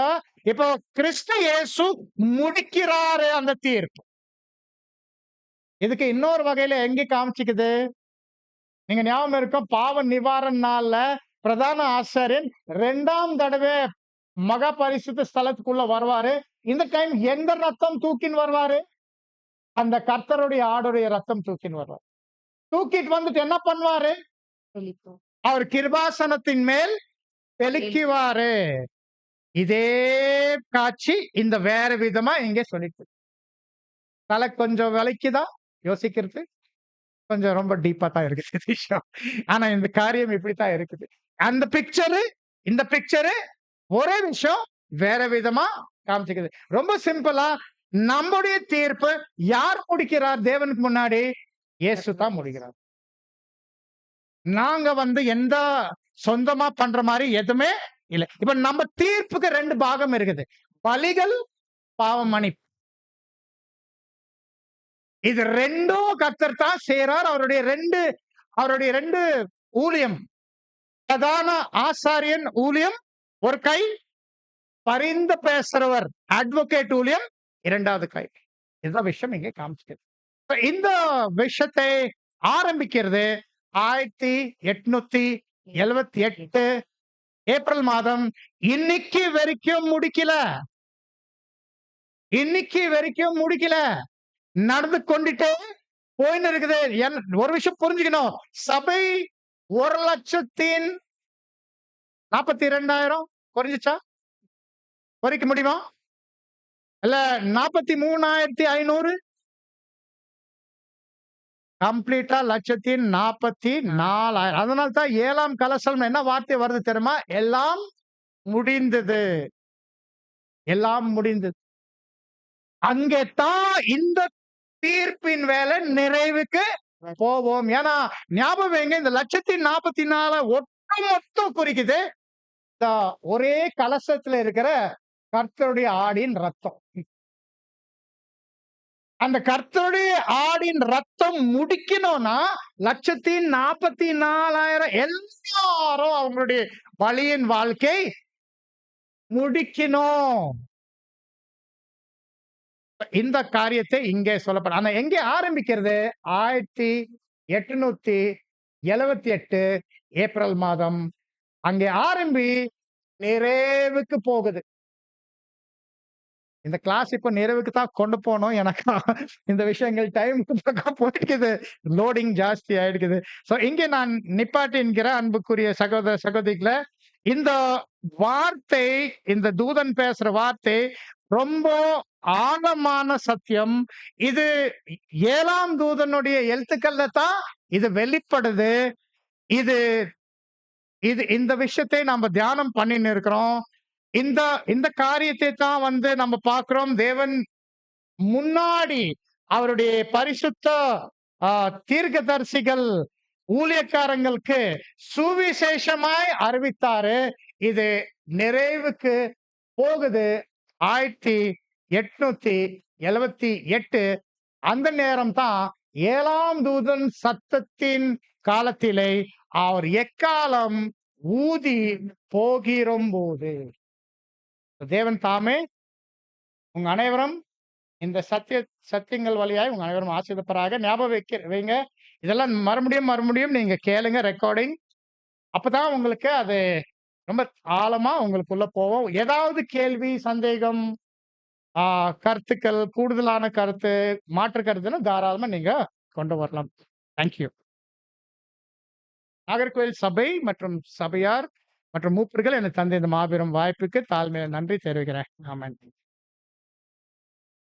இப்போ கிறிஸ்து இயேசு முடிக்கிறாரு அந்த தீர்ப்பு. இதுக்கு இன்னொரு வகையில எங்க காமிச்சுக்குது? நீங்க ஞாபகம் இருக்கும், பாவ நிவாரண நாள்ல பிரதான ஆசாரியன் 2ஆம் தடவை மகா பரிசுத்த ஸ்தலத்துக்குள்ள வருவாரு. இந்த டைம் எந்த ரத்தம் தூக்கின்னு வருவாரு? அந்த கர்த்தருடைய ஆடுடைய ரத்தம் தூக்கின்னு வருவார். தூக்கிட்டு வந்துட்டு என்ன பண்ணுவாரு? தெளிப்போம். அவர் கிருபாசனத்தின் மேல் தெளிக்குவாரு. இதே காட்சி இந்த வேற விதமா இங்க சொல்லிட்டு தலை கொஞ்சம் விலைக்குதா யோசிக்கிறது. கொஞ்சம் ரொம்ப டீப்பா தான் இருக்குது விஷயம். ஆனா இந்த காரியம் இப்படித்தான் இருக்குது. அந்த பிக்சரு இந்த பிக்சரு ஒரே விஷயம் வேற விதமா காமிச்சுக்குது. ரொம்ப சிம்பிளா நம்முடைய தீர்ப்பு யார் முடிக்கிறார் தேவனுக்கு முன்னாடி? இயேசு தான் முடிக்கிறார். நாங்க வந்து எந்த சொந்தமா பண்ற மாதிரி எதுவுமே இல்ல. இப்ப நம்ம தீர்ப்புக்கு 2 பாகம் இருக்குது. பலிகள், பாவ மன்னிப்பு. இது ரெண்டும் கர்த்தர் தான் செய்றார். அவருடைய 2 ஊழியம். பிரதான ஆசாரியன் ஊழியம் ஒரு கை, பரிந்து பேசுறவர் அட்வொகேட் ஊழியம் 2வது கை. இதுதான் விஷயம் இங்க காமிச்சிருக்கு. இந்த விஷயத்தை ஆரம்பிக்கிறது 1878 ஏப்ரல் மாதம். இன்னைக்கு வரைக்கும் முடிக்கல. இன்னைக்கு வரைக்கும் முடிக்கல. நடந்து கொண்டுட்டே போயின்னு இருக்குது. ஒரு விஷயம் புரிஞ்சுக்கணும். சபை 1,42,000 குறைஞ்சிச்சா? குறைக்க முடியுமா? இல்ல 43,500 கம்ப்ளீட்டா 1,44,000. அதனால தான் 7ஆம் கலசம் என்ன வார்த்தை வருது தெரியுமா? எல்லாம் முடிந்தது. எல்லாம் முடிந்தது. அங்கே தான் இந்த தீர்ப்பின் வேலை நிறைவுக்கு போவோம். ஏன்னா ஞாபகம் வைங்க, இந்த 1,44,000 ஒட்டுமொத்தம் குறிக்குது இந்த ஒரே கலசத்துல இருக்கிற கர்த்தருடைய ஆடின் ரத்தம். அந்த கர்த்தருடைய ஆடின் ரத்தம் முடிக்கணும்னா 1,44,000 எல்லாரும் அவங்களுடைய பலியின் வாழ்க்கை முடிக்கணும். இந்த காரியத்தை இங்கே சொல்லப்படும். ஆனா எங்கே ஆரம்பிக்கிறது? 1878 ஏப்ரல் மாதம். அங்கே ஆரம்பி நிறைவுக்கு போகுது. இந்த கிளாஸ் இப்ப நிறைவுக்கு தான் கொண்டு போனோம். எனக்கு இந்த விஷயங்கள் டைம் பக்கம் போயிடுக்குது. லோடிங் ஜாஸ்தி ஆயிடுக்குது. சோ இங்கே நான் நிப்பாட்டி என்கிற அன்புக்குரிய சகோதர சகோதரிகளே, இந்த வார்த்தை, இந்த தூதன் பேசுற வார்த்தை ரொம்ப ஆழமான சத்தியம். இது 7ஆம் தூதனுடைய எழுத்துக்கள்ல தான் இது வெளிப்படுது. இது இது இந்த விஷயத்தை நாம தியானம் பண்ணின்னு இருக்கிறோம். இந்த இந்த காரியத்தை தான் நம்ம பார்க்கிறோம். தேவன் முன்னாடி அவருடைய பரிசுத்த தீர்க்கதரிசிகள் ஊழியக்காரங்களுக்கு சுவிசேஷமாய் அறிவித்தாரு. இது நிறைவுக்கு போகுது. 1878 அந்த நேரம் தான் 7ஆம் தூதன் சத்தத்தின் காலத்திலே அவர் எக்காலம் ஊதி போகிறம்போது தேவன் தாமே உங்க அனைவரும் இந்த சத்தியங்கள் வழியாய் உங்க அனைவரும் ஆசீர்வதிப்பாராக. ஞாபகம் வைங்க. இதெல்லாம் மறுபடியும் நீங்க கேளுங்க ரெக்கார்டிங். அப்பதான் உங்களுக்கு அது ரொம்ப ஆழமா உங்களுக்குள்ள போவோம். ஏதாவது கேள்வி, சந்தேகம், கருத்துக்கள், கூடுதலான கருத்து, மாற்று கருத்துன்னு தாராளமா நீங்க கொண்டு வரலாம். தேங்க்யூ. நாகர்கோவில் சபை மற்றும் சபையார் மற்றும் மூப்பர்கள் எனக்கு தந்த இந்த மாபெரும் வாய்ப்புக்கு தாழ்மையான நன்றி தெரிவிக்கிறேன். ஆமென்.